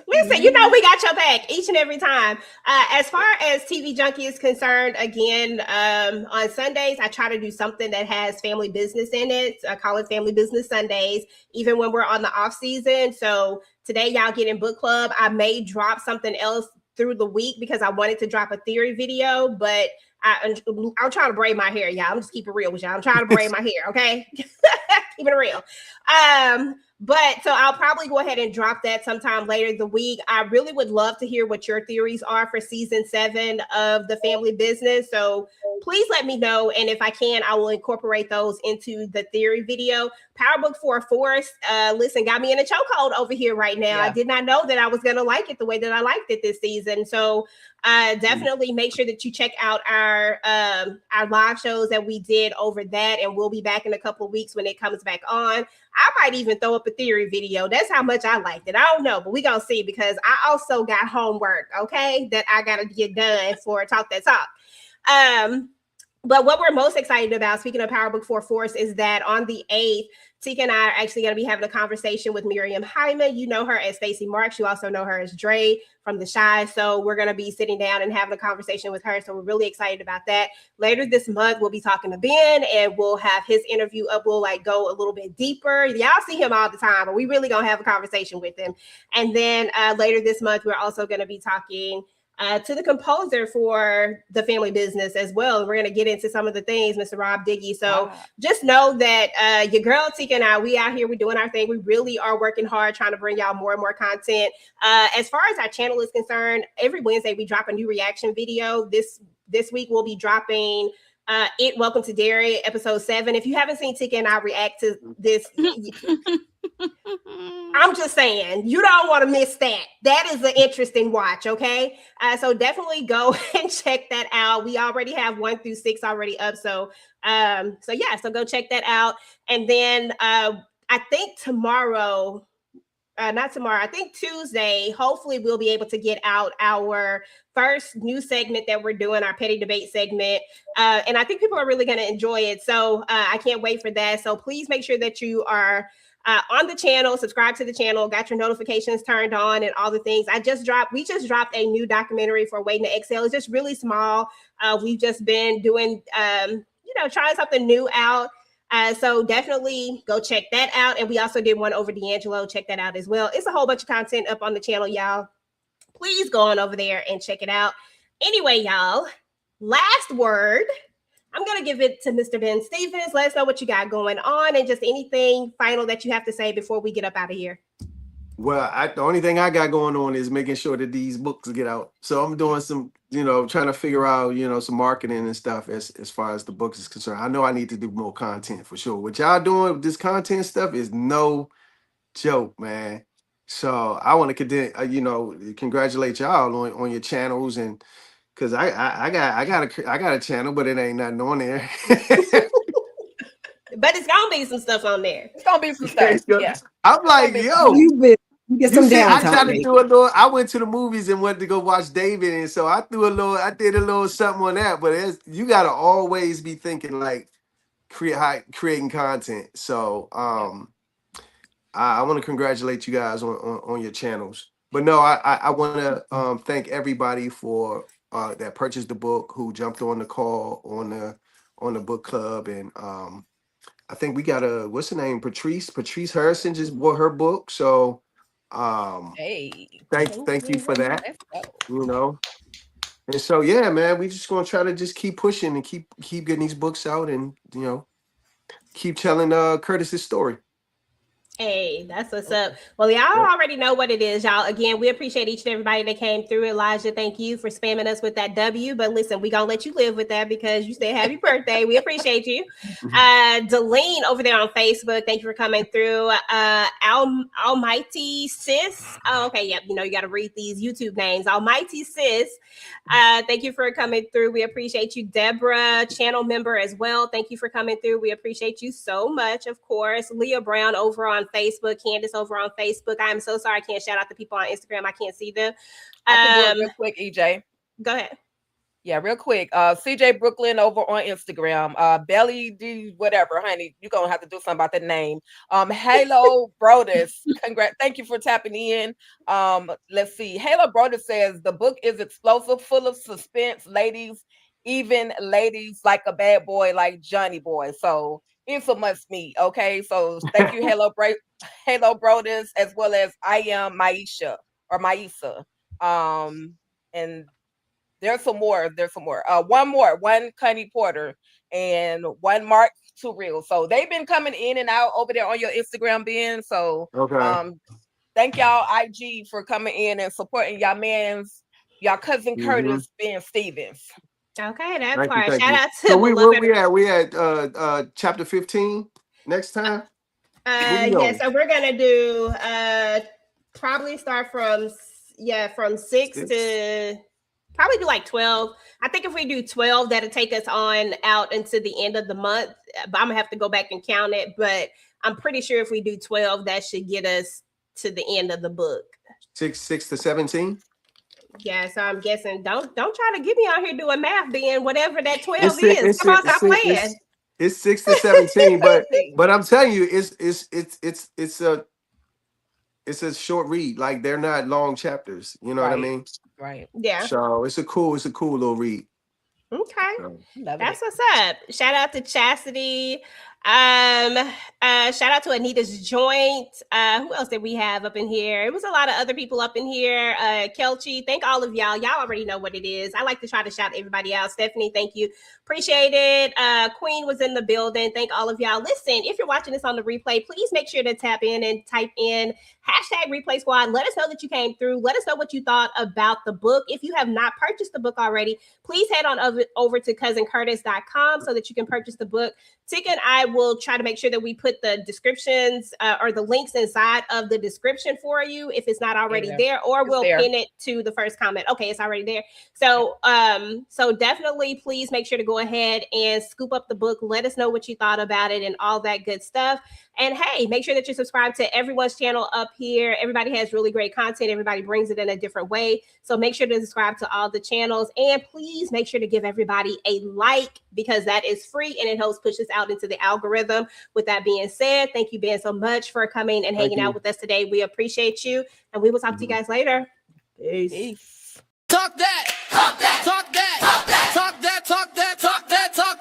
Listen, we got your back each and every time. As far as TV Junky is concerned, again, on Sundays, I try to do something that has family business in it. I call it Family Business Sundays, even when we're on the off season. So today, y'all get in book club. I may drop something else through the week because I wanted to drop a theory video, but I'm trying to braid my hair, y'all. I'm just keep it real with y'all. I'm trying to braid my hair, okay? Keep it real. But so I'll probably go ahead and drop that sometime later in the week. I really would love to hear what your theories are for season 7 of the family business. So please let me know. And if I can, I will incorporate those into the theory video. Power Book for Force, listen, got me in a chokehold over here right now. I did not know that I was going to like it the way that I liked it this season. So definitely make sure that you check out our live shows that we did over that. And we'll be back in a couple of weeks when it comes back on. I might even throw up a theory video. That's how much I liked it. I don't know, but we're going to see because I also got homework, okay, that I got to get done for Talk That Talk. But what we're most excited about, speaking of Power Book for Force, is that on the 8th, Tika and I are actually going to be having a conversation with Miriam Hyman. You know her as Stacey Marks. You also know her as Dre from The Shy. So we're going to be sitting down and having a conversation with her. So we're really excited about that. Later this month, we'll be talking to Ben and we'll have his interview up. We'll go a little bit deeper. Y'all see him all the time, but we really going to have a conversation with him. And then later this month, we're also going to be talking to the composer for The Family Business as well. We're going to get into some of the things, Mr. Rob Diggy. So just know that your girl Tika and I, we out here, we're doing our thing. We really are working hard trying to bring y'all more and more content. As far as our channel is concerned, every Wednesday we drop a new reaction video. This week we'll be dropping Welcome to Derry, episode 7. If you haven't seen Tika and I react to this, I'm just saying, you don't want to miss that. That is an interesting watch, okay? So definitely go and check that out. We already have 1 through 6 already up. So so go check that out. And then I think I think Tuesday, hopefully we'll be able to get out our first new segment that we're doing, our petty debate segment. And I think people are really going to enjoy it. So I can't wait for that. So please make sure that you are on the channel, subscribe to the channel, got your notifications turned on and all the things. We just dropped a new documentary for Waiting to Exhale. It's just really small. We've just been doing, trying something new out. So definitely go check that out. And we also did one over D'Angelo. Check that out as well. It's a whole bunch of content up on the channel, y'all. Please go on over there and check it out. Anyway, y'all, last word. I'm going to give it to Mr. Ben Stevens. Let us know what you got going on and just anything final that you have to say before we get up out of here. Well, the only thing I got going on is making sure that these books get out. So I'm doing some, trying to figure out, some marketing and stuff as far as the books is concerned. I know I need to do more content for sure. What y'all doing with this content stuff is no joke, man. So I want to congratulate y'all on your channels, and because I got a channel, but it ain't nothing on there. But it's gonna be some stuff on there. It's gonna be some stuff. Yeah. I'm like, yo, you get some I tried downtime. to do a little. I went to the movies and went to go watch David, and so I did a little something on that. But you gotta always be thinking like creating content. So I want to congratulate you guys on your channels. But no, I want to thank everybody for that purchased the book, who jumped on the call on the book club, and I think we got what's her name, Patrice Harrison just bought her book. So Hey, thank you for that. Let's go. And so yeah, man, we just gonna try to just keep pushing and keep getting these books out, and keep telling Curtis's story. Hey, that's what's up. Well, y'all already know what it is, y'all. Again, we appreciate each and everybody that came through. Elijah, thank you for spamming us with that W. But listen, we gonna let you live with that because you said happy birthday. We appreciate you. Deline over there on Facebook, thank you for coming through. Almighty Sis. Oh, okay, yep. You got to read these YouTube names. Almighty Sis. Thank you for coming through. We appreciate you. Deborah, channel member as well. Thank you for coming through. We appreciate you so much. Of course, Leah Brown over on Facebook, Candace over on Facebook. I'm so sorry I can't shout out the people on Instagram. I can't see them. I can do it real quick, EJ. Go ahead. Yeah, real quick. CJ Brooklyn over on Instagram. Belly D, whatever, honey. You're gonna have to do something about the name. Halo Brodus. Thank you for tapping in. Let's see. Halo Brodus says the book is explosive, full of suspense, ladies, even ladies like a bad boy like Johnny Boy. So it's a must meet. Okay. So thank you, Halo Brodus, as well as I am Maisha. And there's some more. One Connie Porter and one Mark Surreal. So they've been coming in and out over there on your Instagram, Ben. So thank y'all IG for coming in and supporting y'all cousin Curtis, Ben Stevens. Okay, that part. Shout out to so we at chapter 15 next time. So we're gonna do probably start from 6 to probably do like 12. I think if we do 12, that'll take us on out into the end of the month. But I'm gonna have to go back and count it. But I'm pretty sure if we do 12, that should get us to the end of the book. 6 to 17. Yeah, so I'm guessing don't try to get me out here doing math, being whatever that 12 is. Come on, stop playing. It's 6 to 17, but I'm telling you, it's a short read. Like they're not long chapters. You know what I mean? Right. Yeah. So it's a cool little read. Okay. So, that's what's up. Shout out to Chastity. Shout out to Anita's Joint. Who else did we have up in here? It was a lot of other people up in here. Kelchi, thank all of y'all. Y'all already know what it is. I like to try to shout everybody out. Stephanie, thank you. Appreciate it. Queen was in the building. Thank all of y'all. Listen, if you're watching this on the replay, please make sure to tap in and type in #Replay Squad. Let us know that you came through. Let us know what you thought about the book. If you have not purchased the book already, please head on over to CuzzinCurtis.com so that you can purchase the book. Tika and I will try to make sure that we put the descriptions or the links inside of the description for you if it's not already there, or we'll pin it to the first comment. Okay, it's already there. So so definitely please make sure to go ahead and scoop up the book. Let us know what you thought about it and all that good stuff. And hey, make sure that you subscribe to everyone's channel up here. Everybody has really great content. Everybody brings it in a different way. So make sure to subscribe to all the channels. And please make sure to give everybody a like, because that is free and it helps push us out into the algorithm. With that being said, thank you, Ben, so much for coming and hanging out with us today. We appreciate you. And we will talk to you guys later. Peace. Talk that, talk that, talk that, talk that, talk that, talk that, talk that, talk